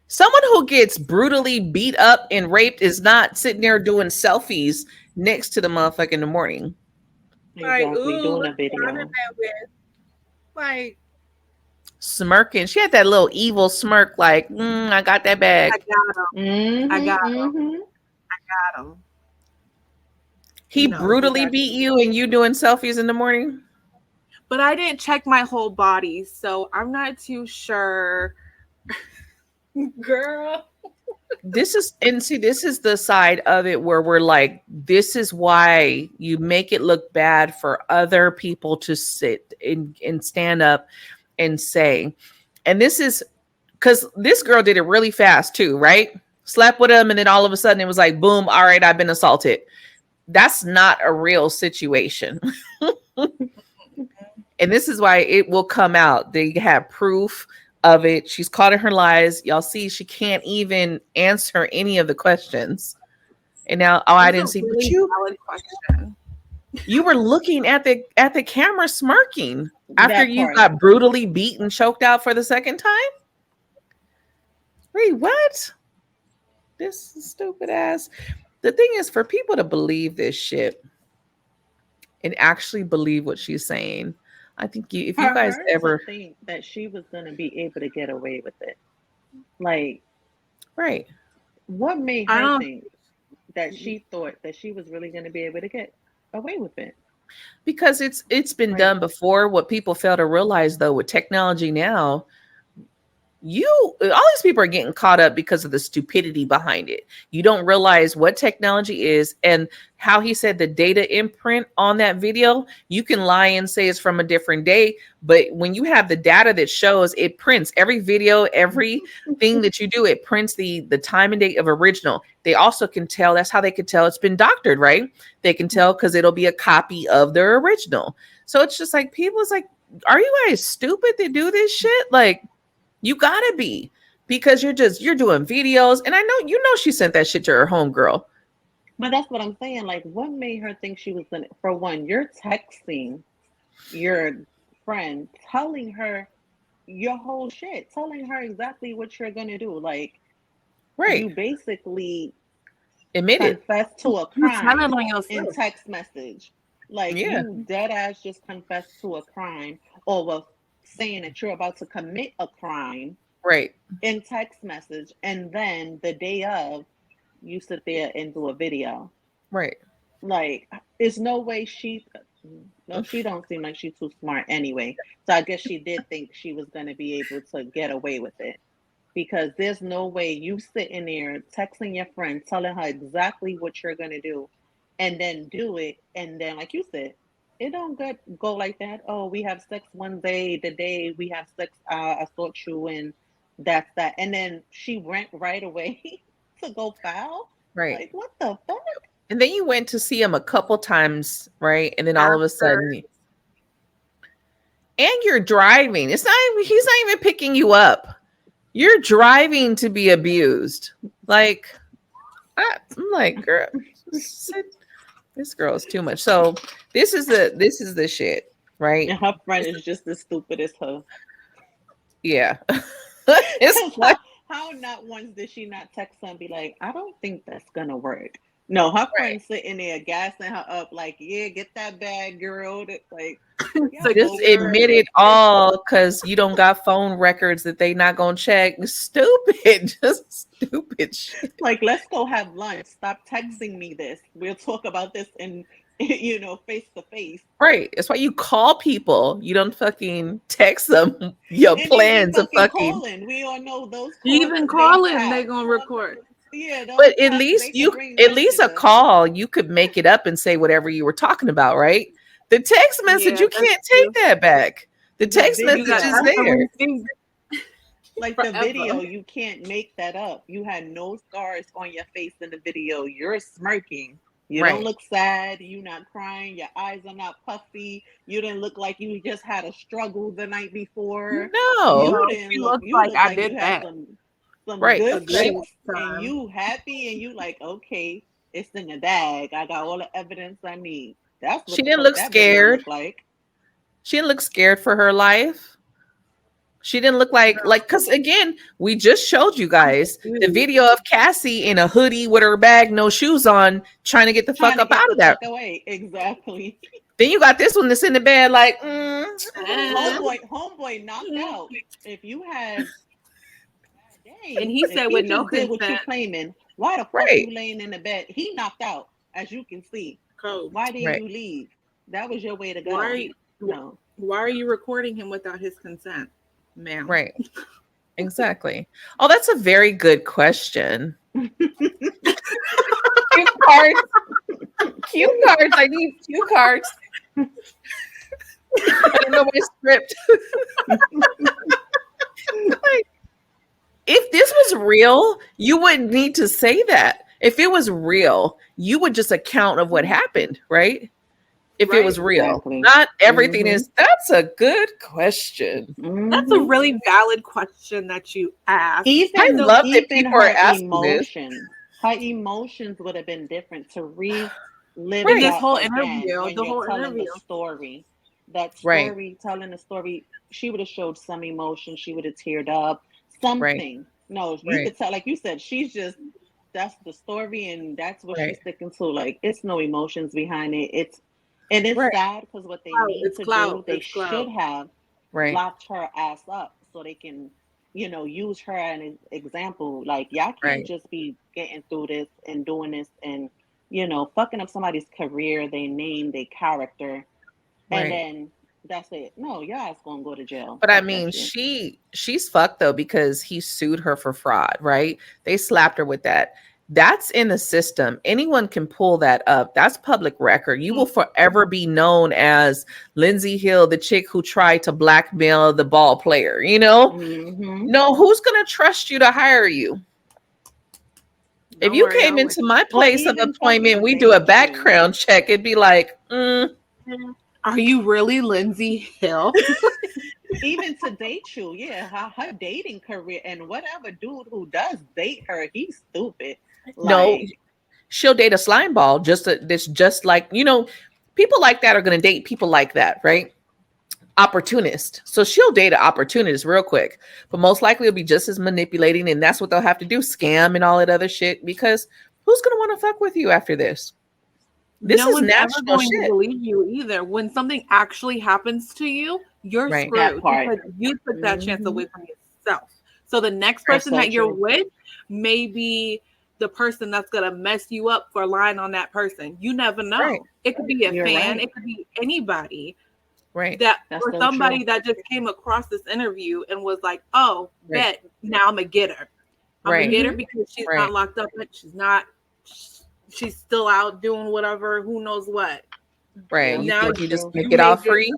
Someone who gets brutally beat up and raped is not sitting there doing selfies next to the motherfucker in the morning. Exactly, doing a video. Like, smirking. She had that little evil smirk, like, I got that bag. I got him. I got him. I got him. He brutally beat you and you doing selfies in the morning? But I didn't check my whole body, so I'm not too sure. Girl. This is the side of it where we're like, this is why you make it look bad for other people to sit and stand up and say. And this is because this girl did it really fast too, right? Slept with him and then all of a sudden it was like, boom, all right, I've been assaulted. That's not a real situation. And this is why it will come out. They have proof of it. She's caught in her lies. Y'all see, she can't even answer any of the questions. And now, I didn't see. But you were looking at the camera smirking after you got brutally beaten, choked out for the second time. Wait, what? This stupid ass. The thing is, for people to believe this shit and actually believe what she's saying, I think if you guys ever think that she was going to be able to get away with it, like, right? What made her think that she thought that she was really going to be able to get away with it? Because it's been done before. What people fail to realize, though, with technology now, all these people are getting caught up because of the stupidity behind it. You don't realize what technology is and how he said the data imprint on that video. You can lie and say it's from a different day, but when you have the data that shows, it prints every video, everything that you do, it prints the time and date of original. They also can tell, that's how they can tell it's been doctored, right? They can tell because it'll be a copy of their original. So it's just like, people's like, are you guys stupid to do this shit? Like, you gotta be, because you're doing videos. And I know, she sent that shit to her homegirl. But that's what I'm saying. Like, what made her think she was gonna, for one, you're texting your friend, telling her your whole shit, telling her exactly what you're gonna do. Like, right. You basically admitted confessed to a crime in text message. Like, you dead ass just confessed to a crime, or well, saying that you're about to commit a crime, right, in text message, and then the day of, you sit there and do a video, right? Like, there's no way she don't seem like she's too smart anyway. So I guess she did think she was going to be able to get away with it, because there's no way you sitting there texting your friend, telling her exactly what you're going to do, and then do it, and then, like you said, it don't go like that. Oh, we have sex one day, the day we have sex, I assault you, and that's that. And then she went right away to go foul. Right. Like, what the fuck? And then you went to see him a couple times, right? And then all of a sudden, and you're driving. He's not even picking you up. You're driving to be abused. Like, I'm like, girl, this girl is too much. So this is the shit, right? And her friend is just as stupid as her. Yeah. It's like, how not once did she not text her and be like, I don't think that's gonna work. No, her friend sitting there gassing her up like, yeah, get that bag, girl. Like, so just admit it all because you don't got phone records that they not gonna check. Stupid, just stupid shit. Like, let's go have lunch. Stop texting me this. We'll talk about this in face to face. Right. That's why you call people. You don't fucking text them your plans of fucking. Calling. We all know those. Even calling, they gonna record. Yeah, but at least a call, you could make it up and say whatever you were talking about, right? The text message, you can't take that back. The text message is there. Like the video, you can't make that up. You had no scars on your face in the video. You're smirking. You don't look sad. You're not crying. Your eyes are not puffy. You didn't look like you just had a struggle the night before. No, you look like I did that. Some good things, and you happy, and you like, okay, it's in the bag. I got all the evidence I need. That's what she didn't look scared. Like she didn't look scared for her life. She didn't look like because again, we just showed you guys the video of Cassie in a hoodie with her bag, no shoes on, trying to get the fuck up out of that. Exactly. Then you got this one that's in the bed, like homeboy knocked out. If you had. And he said with no consent. What you claiming? Why the fuck you laying in the bed? He knocked out, as you can see. Why didn't you leave? That was your way to go. Why are you recording him without his consent, ma'am? Right. Exactly. Oh, that's a very good question. Cue cards. Cue cards. I need cue cards. I don't know my script. Like, if this was real, you wouldn't need to say that. If it was real, you would just account of what happened, right? If it was real. Exactly. Not everything is. That's a good question. That's a really valid question that you asked. I love that people are asking emotions. Her emotions would have been different to relive this whole interview. The whole interview. The story. That story, telling the story, she would have showed some emotion. She would have teared up. Something. No, you could tell, like you said, that's the story and that's what she's sticking to. Like, it's no emotions behind it. It's sad because what they need to do, they should have locked her ass up so they can, use her as an example. Like, y'all can't just be getting through this and doing this and, fucking up somebody's career, their name, their character, and then that's it. No, your ass gonna go to jail. But I mean, she's fucked though because he sued her for fraud, right? They slapped her with that. That's in the system. Anyone can pull that up. That's public record. You will forever be known as Lindsey Hill, the chick who tried to blackmail the ball player, No, who's gonna trust you to hire you? If you came into my place of employment, we do a background check. It'd be like, Are you really Lindsey Hill? Even to date you, her dating career and whatever dude who does date her, he's stupid. No, she'll date a slime ball. Just like people like that are going to date people like that, right? Opportunist. So she'll date an opportunist real quick, but most likely it'll be just as manipulating, and that's what they'll have to do, scam and all that other shit. Because who's going to want to fuck with you after this? This no is one's national ever going shit. to believe you either. When something actually happens to you, you're screwed because you took that chance away from yourself. So the next person that you're with may be the person that's going to mess you up for lying on that person. You never know. It could be a fan. It could be anybody. Right. That's or somebody that just came across this interview and was like, oh, bet now I'm going to get her. I'm going to get her because she's not locked up. She's still out doing whatever, who knows what. Right. Now you just make it all free.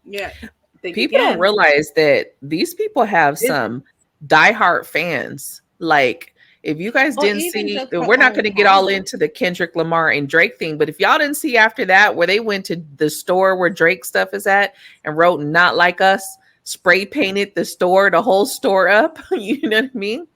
Yeah. People don't realize that these people have some diehard fans. Like, if you guys didn't see, we're not going to get all into the Kendrick Lamar and Drake thing, but if y'all didn't see after that, where they went to the store where Drake stuff is at and wrote "Not Like Us," spray painted the store, the whole store up. You know what I mean?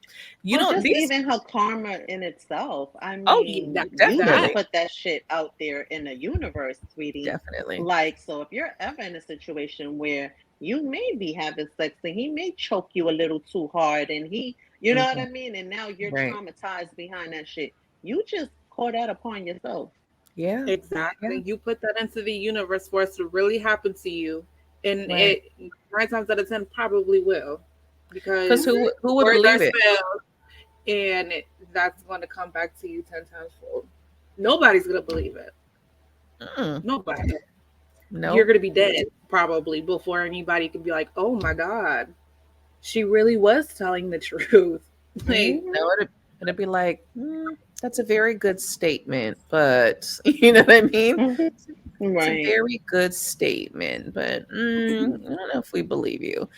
Even her karma in itself. I mean, you can put that shit out there in the universe, sweetie. Definitely. Like, so if you're ever in a situation where you may be having sex and he may choke you a little too hard and he, you know what I mean? And now you're traumatized behind that shit. You just call that upon yourself. Yeah. Exactly. Yeah. You put that into the universe for it to really happen to you. And Right. it 9 times out of 10 probably will. Because Because who would words are believe it? spelled, and that's going to come back to you 10 times fold. Nobody's going to believe it. Nobody. No. You're going to be dead probably before anybody can be like, oh my God, she really was telling the truth. Like, No, it'd be like, that's a very good statement, but you know what I mean? It's a Right. very good statement, but I don't know if we believe you.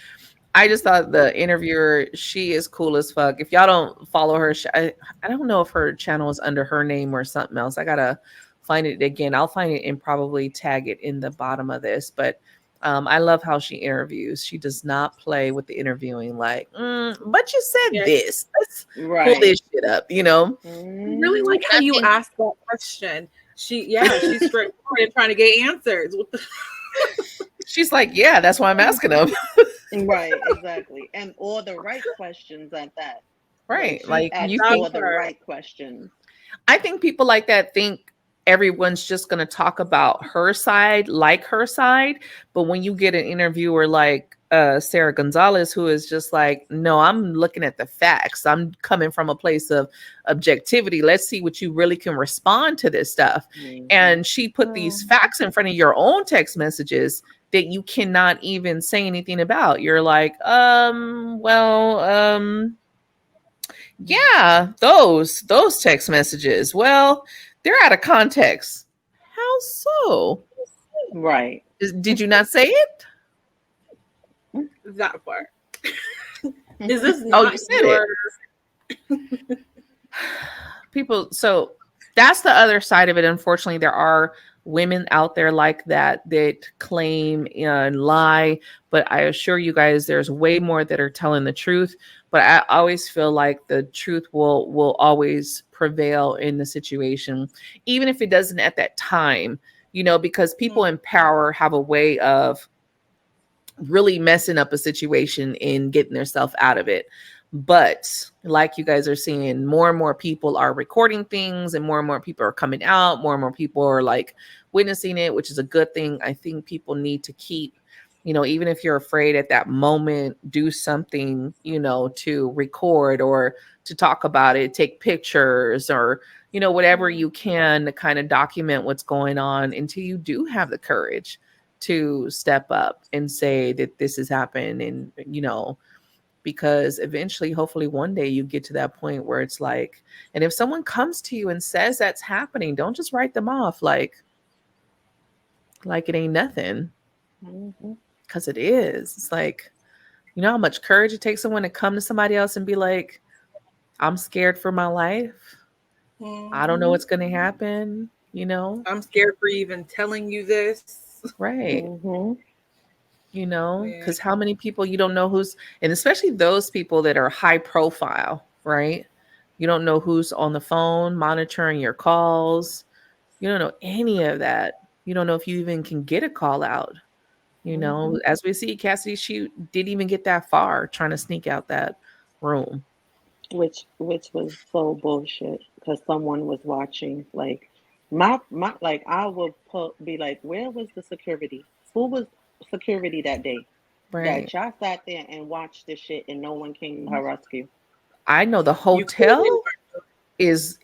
I just thought the interviewer, she is cool as fuck. If y'all don't follow her, I don't know if her channel is under her name or something else. I gotta find it again. I'll find it and probably tag it in the bottom of this. But I love how she interviews. She does not play with the interviewing like, but you said this. Let's pull this shit up, you know? I really like how you asked that question. She's straightforward and trying to get answers. What the She's like, yeah, that's why I'm asking them. Right, exactly. And all the right questions at that. Right. Like you all think the right questions. I think people like that think everyone's just going to talk about her side, like her side. But when you get an interviewer like Sarah Gonzalez, who is just like, no, I'm looking at the facts. I'm coming from a place of objectivity. Let's see what you really can respond to this stuff. And she put these facts in front of your own text messages that you cannot even say anything about. You're like, yeah, those text messages. Well, they're out of context. How so? Right. Did you not say it? That part. Is this not you said it. People, so that's the other side of it. Unfortunately, there are women out there like that claim and lie, but I assure you guys there's way more that are telling the truth. But I always feel like the truth will always prevail in the situation, even if it doesn't at that time, you know, because people in power have a way of really messing up a situation and getting themselves out of it. But like you guys are seeing, more and more people are recording things and more people are coming out. More and more people are like witnessing it, which is a good thing. I think people need to keep, you know, even if you're afraid at that moment, do something, you know, to record or to talk about it, take pictures or, you know, whatever you can to kind of document what's going on until you do have the courage to step up and say that this has happened. And, you know, because eventually, hopefully one day you get to that point where it's like, and if someone comes to you and says that's happening, don't just write them off like it ain't nothing. Because it is. It's like, you know how much courage it takes someone to come to somebody else and be like, I'm scared for my life. I don't know what's going to happen. You know, I'm scared for even telling you this. Right. You know, because how many people you don't know who's, and especially those people that are high profile, right? You don't know who's on the phone monitoring your calls. You don't know any of that. You don't know if you even can get a call out. You know, as we see, Cassie, she didn't even get that far trying to sneak out that room. Which was so bullshit because someone was watching. Like my like I would be like, where was the security? Who was security that day? Right. That y'all sat there and watched this shit and no one came to her rescue. I know the hotel is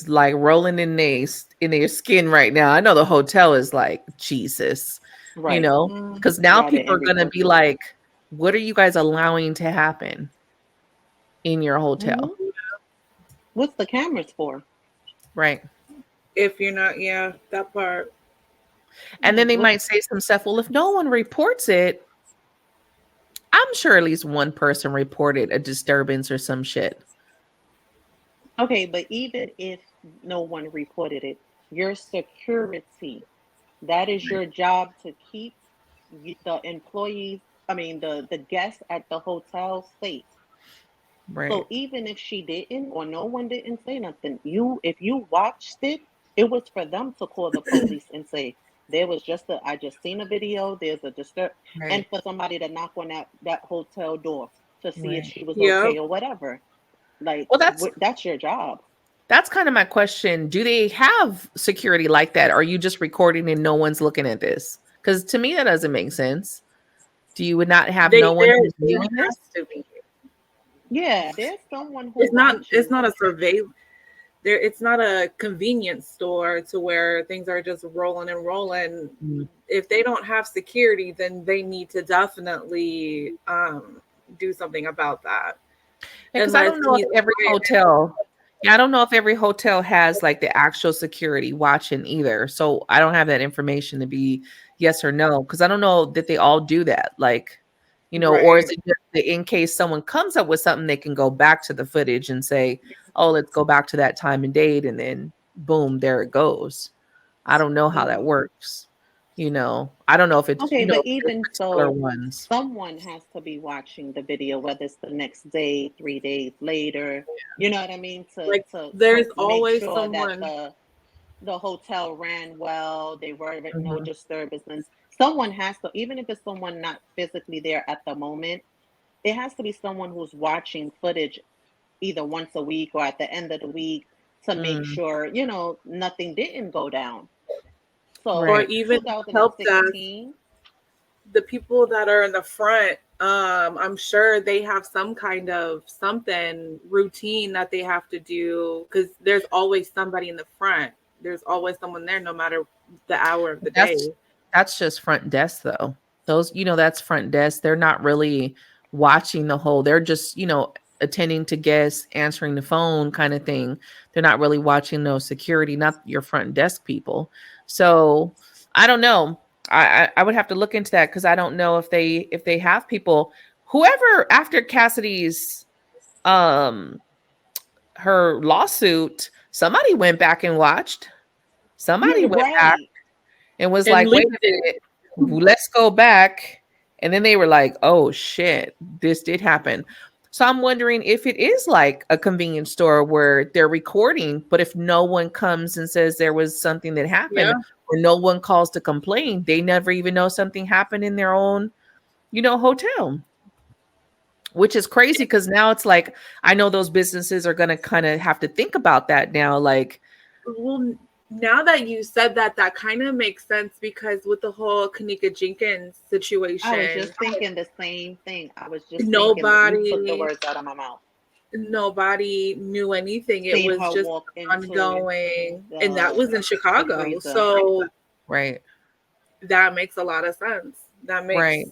like rolling in their skin right now. I know the hotel is like, Jesus. Right. You know, because now people are going to be like, what are you guys allowing to happen in your hotel? What's the cameras for? Right. If you're not, that part. And then they might say some stuff. Well, if no one reports it, I'm sure at least one person reported a disturbance or some shit. Okay, but even if no one reported it, your security, that is your job to keep the employees, the guests at the hotel safe. Right. So even if she didn't or no one didn't say nothing, if you watched it, it was for them to call the police and say, there was I just seen a video, there's a disturb, and for somebody to knock on that hotel door to see if she was okay or whatever. Like, well, that's your job. that's kind of my question. Do they have security like that? Or are you just recording and no one's looking at this? Because to me, that doesn't make sense. Do you would not have no one who's viewing this? To be. Yeah, there's someone who It's not a surveillance. It's not a convenience store to where things are just rolling and rolling. If they don't have security, then they need to definitely do something about that. Because I don't know if every hotel, I don't know if every hotel has like the actual security watching either. So I don't have that information to be yes or no, because I don't know that they all do that. Like, you know, or is it just that in case someone comes up with something, they can go back to the footage and say, oh, let's go back to that time and date, and then boom, there it goes. I don't know how that works. You know, I don't know if it's Okay, but even so, ones. someone has to be watching the video, whether it's the next day, 3 days later. You know what I mean? There's to always make sure someone. that the hotel ran well, they were no disturbances. Someone has to, even if it's someone not physically there at the moment, it has to be someone who's watching footage either once a week or at the end of the week to make sure, you know, nothing didn't go down. So, or even help desk, 2016, the people that are in the front, I'm sure they have some kind of something routine that they have to do, because there's always somebody in the front. There's always someone there, no matter the hour of the day. That's just front desk, though. Those, you know, that's front desk. They're not really watching the whole. They're just, you know, attending to guests, answering the phone kind of thing. They're not really watching no security, not your front desk people. So I don't know. I would have to look into that, because I don't know if they have people. Whoever after Cassidy's her lawsuit, somebody went back and watched. Somebody went back and was like, wait a minute, let's go back. And then they were like, oh shit, this did happen. So I'm wondering if it is like a convenience store where they're recording, but if no one comes and says there was something that happened, or no one calls to complain, they never even know something happened in their own, you know, hotel. Which is crazy, because now it's like, I know those businesses are going to kind of have to think about that now. Like, well, now that you said that, that kind of makes sense, because with the whole Kanika Jenkins situation, I was just thinking the same thing. I was just nobody thinking, you took the words out of my mouth. Nobody knew anything. It was just ongoing, and that was in Chicago. So that makes a lot of sense. That makes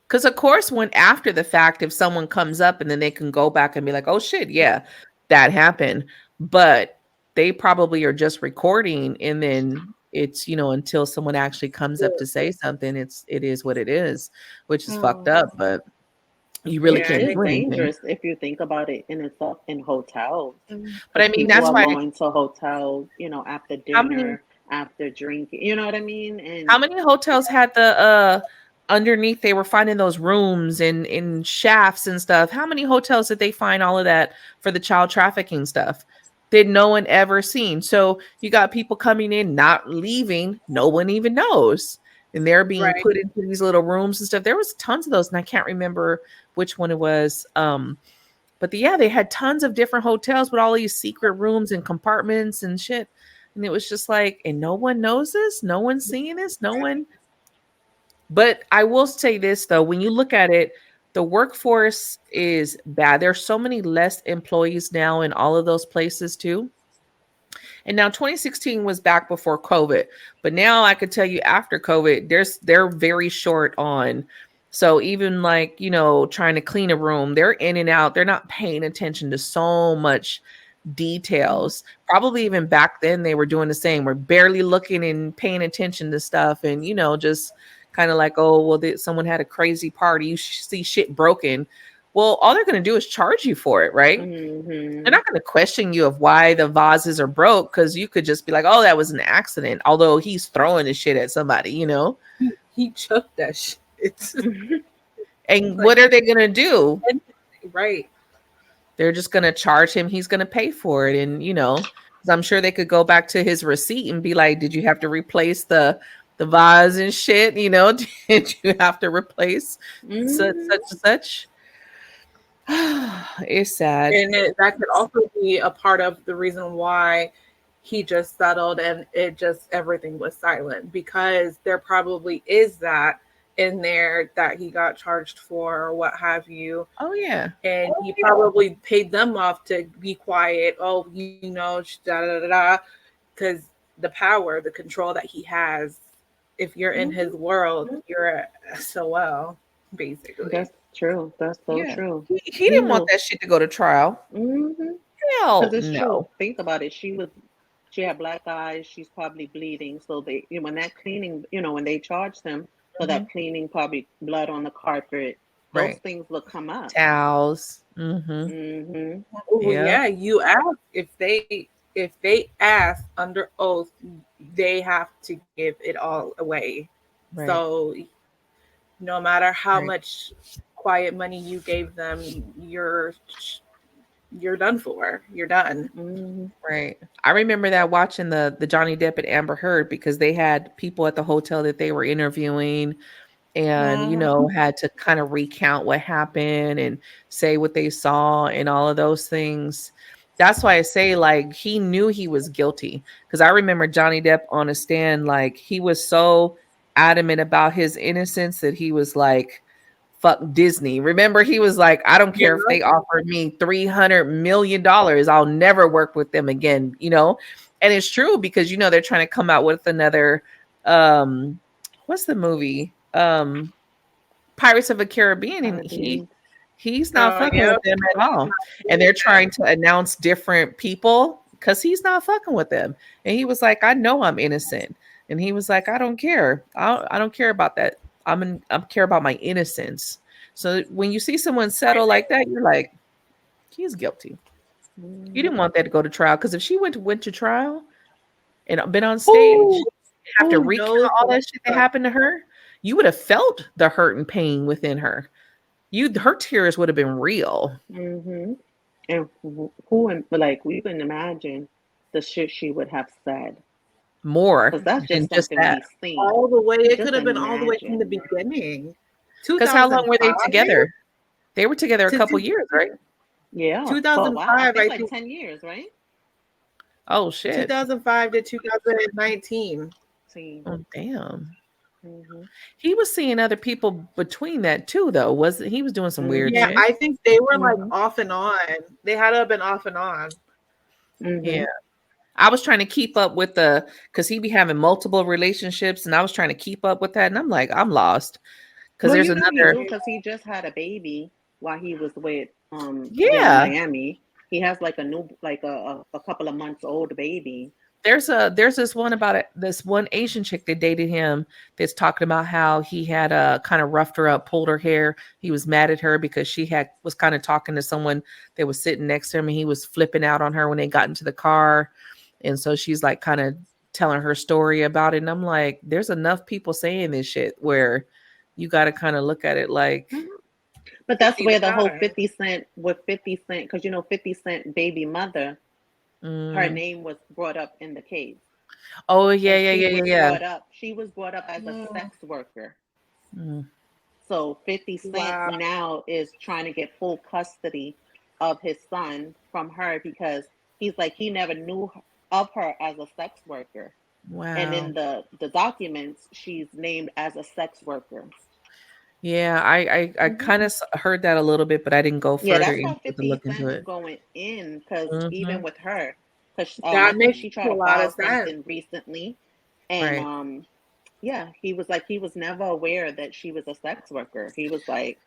because of course, when after the fact, if someone comes up and then they can go back and be like, oh shit, yeah, that happened. But they probably are just recording, and then it's, you know, until someone actually comes up to say something, it is what it is, which is fucked up. But you really can't do anything. Dangerous if you think about it in itself in hotels. But I mean, that's why going to hotels, you know, after dinner, after drinking, you know what I mean? And how many hotels had the underneath, they were finding those rooms and in shafts and stuff? How many hotels did they find all of that for the child trafficking stuff? Did no one ever seen? So you got people coming in, not leaving, no one even knows, and they're being put into these little rooms and stuff. There was tons of those, and I can't remember which one it was. But they had tons of different hotels with all these secret rooms and compartments and shit. And it was just like, and no one knows this, no one's seeing this, no one. But I will say this though, when you look at it, the workforce is bad. There's so many less employees now in all of those places too. And now 2016 was back before COVID, but now I could tell you after COVID, they're very short on. So even like, you know, trying to clean a room, they're in and out. They're not paying attention to so much details. Probably even back then they were doing the same. We're barely looking and paying attention to stuff, and, you know, just kind of like, oh, well, someone had a crazy party. You see shit broken. Well, all they're going to do is charge you for it, right? They're not going to question you of why the vases are broke, because you could just be like, oh, that was an accident. Although he's throwing the shit at somebody, you know? He chucked that shit. And what are they going to do? Right. They're just going to charge him. He's going to pay for it. And, you know, 'cause I'm sure they could go back to his receipt and be like, did you have to replace the vase and shit? You know, did you have to replace such and such? It's sad. And that could also be a part of the reason why he just settled and everything was silent, because there probably is that in there that he got charged for or what have you. Oh yeah. And he probably paid them off to be quiet. Oh, because the power, the control that he has, if you're in his world, you're a SOL, basically. That's true. That's so Yeah. true. He didn't want that shit to go to trial. Mm-hmm. Hell Because it's no. true. Think about it. She had black eyes. She's probably bleeding. So they, when that cleaning, when they charged him for that cleaning, probably blood on the carpet, those things will come up. Towels. Yeah, you ask if they ask under oath, they have to give it all away. Right. So no matter how much quiet money you gave them, you're done for. You're done. Right. I remember that watching the Johnny Depp and Amber Heard, because they had people at the hotel that they were interviewing and, had to kind of recount what happened and say what they saw and all of those things. That's why I say, like, he knew he was guilty, because I remember Johnny Depp on a stand, like, he was so adamant about his innocence that he was like, fuck Disney. Remember, he was like, I don't care if they offered me $300 million. I'll never work with them again, And it's true, because, they're trying to come out with another, what's the movie? Pirates of the Caribbean. And he's not fucking with them at all. And they're trying to announce different people because he's not fucking with them. And he was like, I know I'm innocent. And he was like, I don't care. I don't care about that. I care about my innocence. So when you see someone settle like that, you're like, he's guilty. You didn't want that to go to trial, because if she went to trial and been on stage, have to recount all that shit that happened to her, you would have felt the hurt and pain within her. Her tears would have been real. And we can imagine the shit she would have said. More, because that's than just that. We've seen. All the way, it Just could have been all the way from the imagine. beginning. Because how long were they together? They were together a couple years, right? Yeah. 2005, I think I think. 10 years, right? Oh shit. 2005 to 2019. Oh damn. He was seeing other people between that too, though. He was doing some weird shit? I think they were like off and on. They had to have been off and on. Yeah. I was trying to keep up with because he be having multiple relationships, and I was trying to keep up with that, and I'm like, I'm lost. Because there's another. Because he just had a baby while he was with in Miami. He has like a new, like a couple of months old baby. There's this one about it. This one Asian chick that dated him that's talking about how he had kind of roughed her up, pulled her hair. He was mad at her because she was kind of talking to someone that was sitting next to him, and he was flipping out on her when they got into the car. And so she's like kind of telling her story about it. And I'm like, there's enough people saying this shit where you got to kind of look at it like. But that's where the whole 50 Cent, because 50 Cent baby mother, her name was brought up in the case. Oh, yeah. She was brought up as a sex worker. So 50 Cent now is trying to get full custody of his son from her, because he's like, he never knew of her as a sex worker. Wow. And in the documents, she's named as a sex worker. Yeah, I kind of heard that a little bit, but I didn't go further into the look into it. Going in, because even with her, because that makes she tried a to lot file of sense. something recently, and he was like, he was never aware that she was a sex worker. He was like,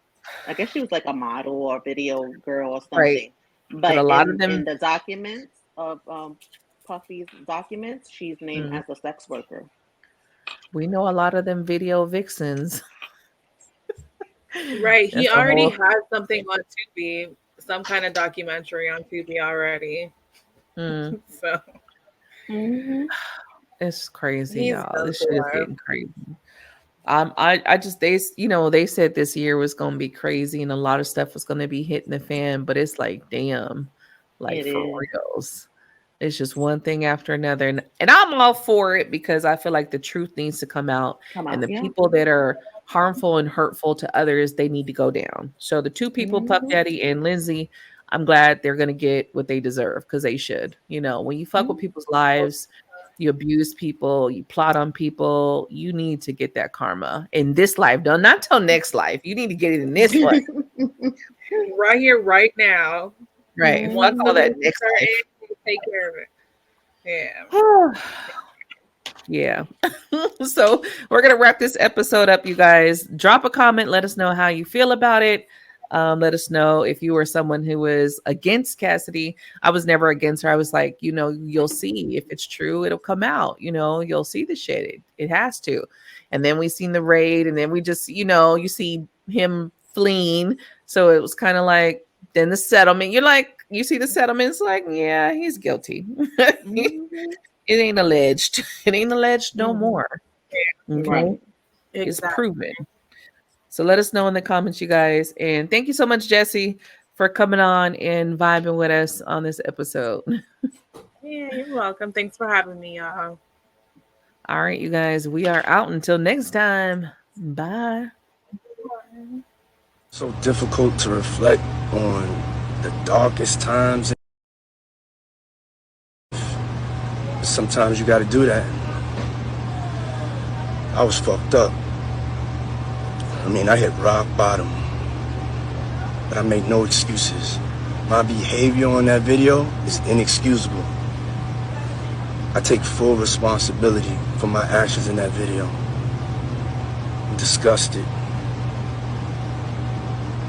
I guess she was like a model or video girl or something. Right. But a lot of them in the documents of Puffy's documents, she's named as a sex worker. We know a lot of them video vixens. Right. He already had something on Tubi, some kind of documentary on Tubi already. So it's crazy, y'all. This shit is getting crazy. They said this year was gonna be crazy and a lot of stuff was gonna be hitting the fan, but it's like, damn, like for reals. It's just one thing after another. And I'm all for it because I feel like the truth needs to come out. And the Yeah. people that are harmful and hurtful to others, they need to go down. So the two people, Puff Daddy and Lindsey, I'm glad they're going to get what they deserve because they should. You know, when you fuck with people's lives, you abuse people, you plot on people, you need to get that karma in this life. Not till next life. You need to get it in this life. Right here, right now. Right. Fuck all that next life. Take care of it. Yeah. So we're going to wrap this episode up, you guys. Drop a comment. Let us know how you feel about it. Let us know if you were someone who was against Cassidy. I was never against her. I was like, you know, you'll see if it's true, it'll come out. You know, you'll see the shit. It has to. And then we seen the raid, and then we just, you know, you see him fleeing. So it was kind of like, then the settlement. You're like, you see the settlement. It's like, yeah, he's guilty. It ain't alleged. It ain't alleged no more. Okay. Right. It's Exactly. proven. So let us know in the comments, you guys. And thank you so much, Jessi, for coming on and vibing with us on this episode. Yeah, you're welcome. Thanks for having me, y'all. All right, you guys. We are out until next time. Bye. So difficult to reflect on the darkest times. Sometimes you got to do that. I was fucked up. I mean, I hit rock bottom, but I make no excuses. My behavior on that video is inexcusable. I take full responsibility for my actions in that video. I'm disgusted.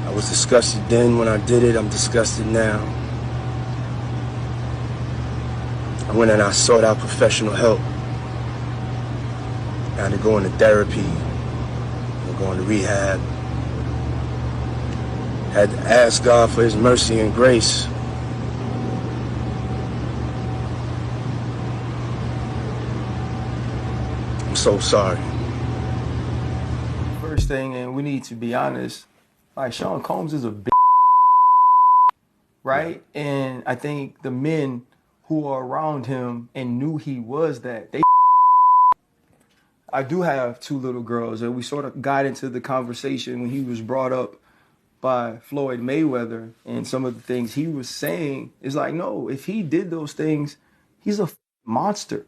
I was disgusted then when I did it. I'm disgusted now. I went and I sought out professional help. I had to go into therapy. Going to rehab. Had to ask God for his mercy and grace. I'm so sorry. First thing, and we need to be honest, like Sean Combs is a bitch, right? And I think the men who are around him and knew he was that, they I do have two little girls, and we sort of got into the conversation when he was brought up by Floyd Mayweather, and some of the things he was saying is like, no, if he did those things, he's a monster.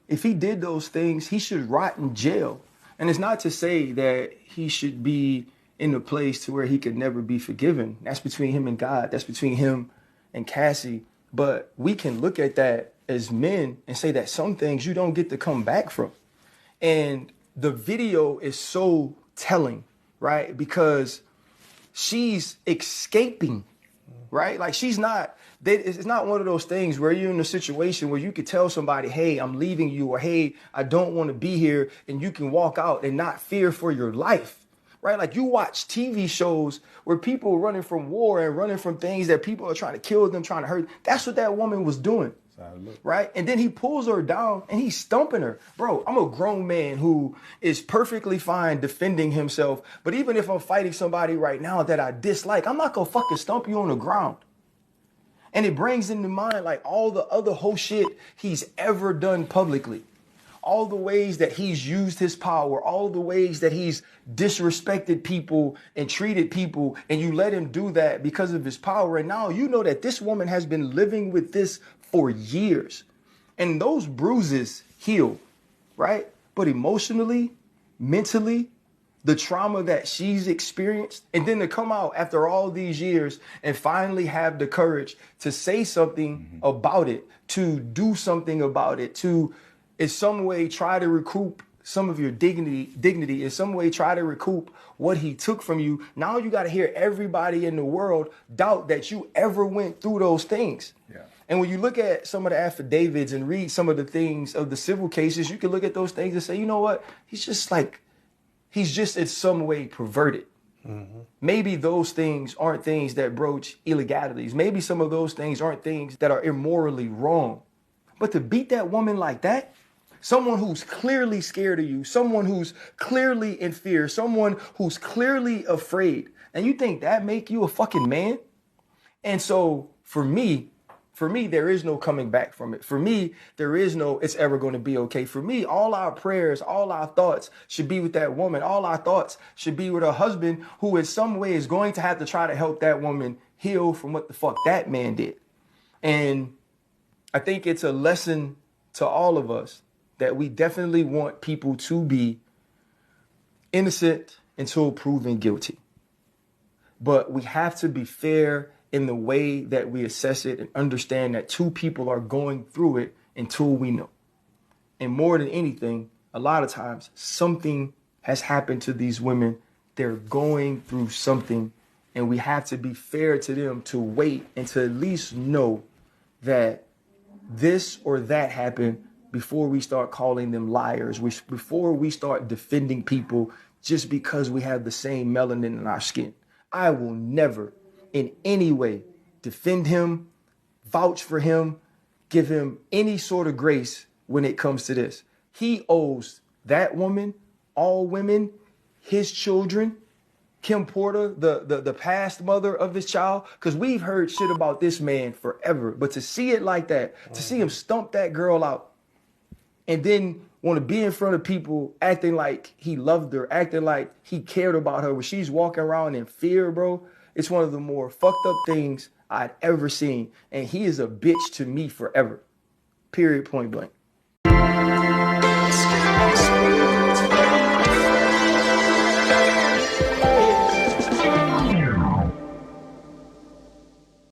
If he did those things, he should rot in jail. And it's not to say that he should be in a place to where he could never be forgiven. That's between him and God. That's between him and Cassie. But we can look at that as men and say that some things you don't get to come back from. And the video is so telling, right? Because she's escaping, right? Like she's not, it's not one of those things where you're in a situation where you could tell somebody, hey, I'm leaving you, or hey, I don't want to be here, and you can walk out and not fear for your life, right? Like you watch TV shows where people are running from war and running from things that people are trying to kill them, trying to hurt. That's what that woman was doing. Right? And then he pulls her down and he's stumping her. Bro, I'm a grown man who is perfectly fine defending himself. But even if I'm fighting somebody right now that I dislike, I'm not gonna fucking stump you on the ground. And it brings into mind like all the other whole shit he's ever done publicly. All the ways that he's used his power, all the ways that he's disrespected people and treated people, and you let him do that because of his power. And now you know that this woman has been living with this for years. And those bruises heal, right? But emotionally, mentally, the trauma that she's experienced, and then to come out after all these years and finally have the courage to say something about it, to do something about it, to in some way try to recoup some of your dignity, in some way try to recoup what he took from you. Now you got to hear everybody in the world doubt that you ever went through those things. Yeah. And when you look at some of the affidavits and read some of the things of the civil cases, you can look at those things and say, you know what? He's just in some way perverted. Maybe those things aren't things that broach illegalities. Maybe some of those things aren't things that are immorally wrong. But to beat that woman like that, someone who's clearly scared of you, someone who's clearly in fear, someone who's clearly afraid, and you think that make you a fucking man? And so for For me, there is no coming back from it. For me, there is no it's ever going to be okay. For me, all our prayers, all our thoughts should be with that woman. All our thoughts should be with her husband, who in some way is going to have to try to help that woman heal from what the fuck that man did. And I think it's a lesson to all of us that we definitely want people to be innocent until proven guilty. But we have to be fair in the way that we assess it and understand that two people are going through it until we know. And more than anything, a lot of times something has happened to these women. They're going through something, and we have to be fair to them to wait and to at least know that this or that happened before we start calling them liars, before we start defending people just because we have the same melanin in our skin. I will never in any way defend him, vouch for him, give him any sort of grace when it comes to this. He owes that woman, all women, his children, Kim Porter, the past mother of this child, because we've heard shit about this man forever. But to see it like that, to see him stump that girl out and then want to be in front of people acting like he loved her, acting like he cared about her when she's walking around in fear, bro. It's one of the more fucked up things I'd ever seen. And he is a bitch to me forever. Period, point blank.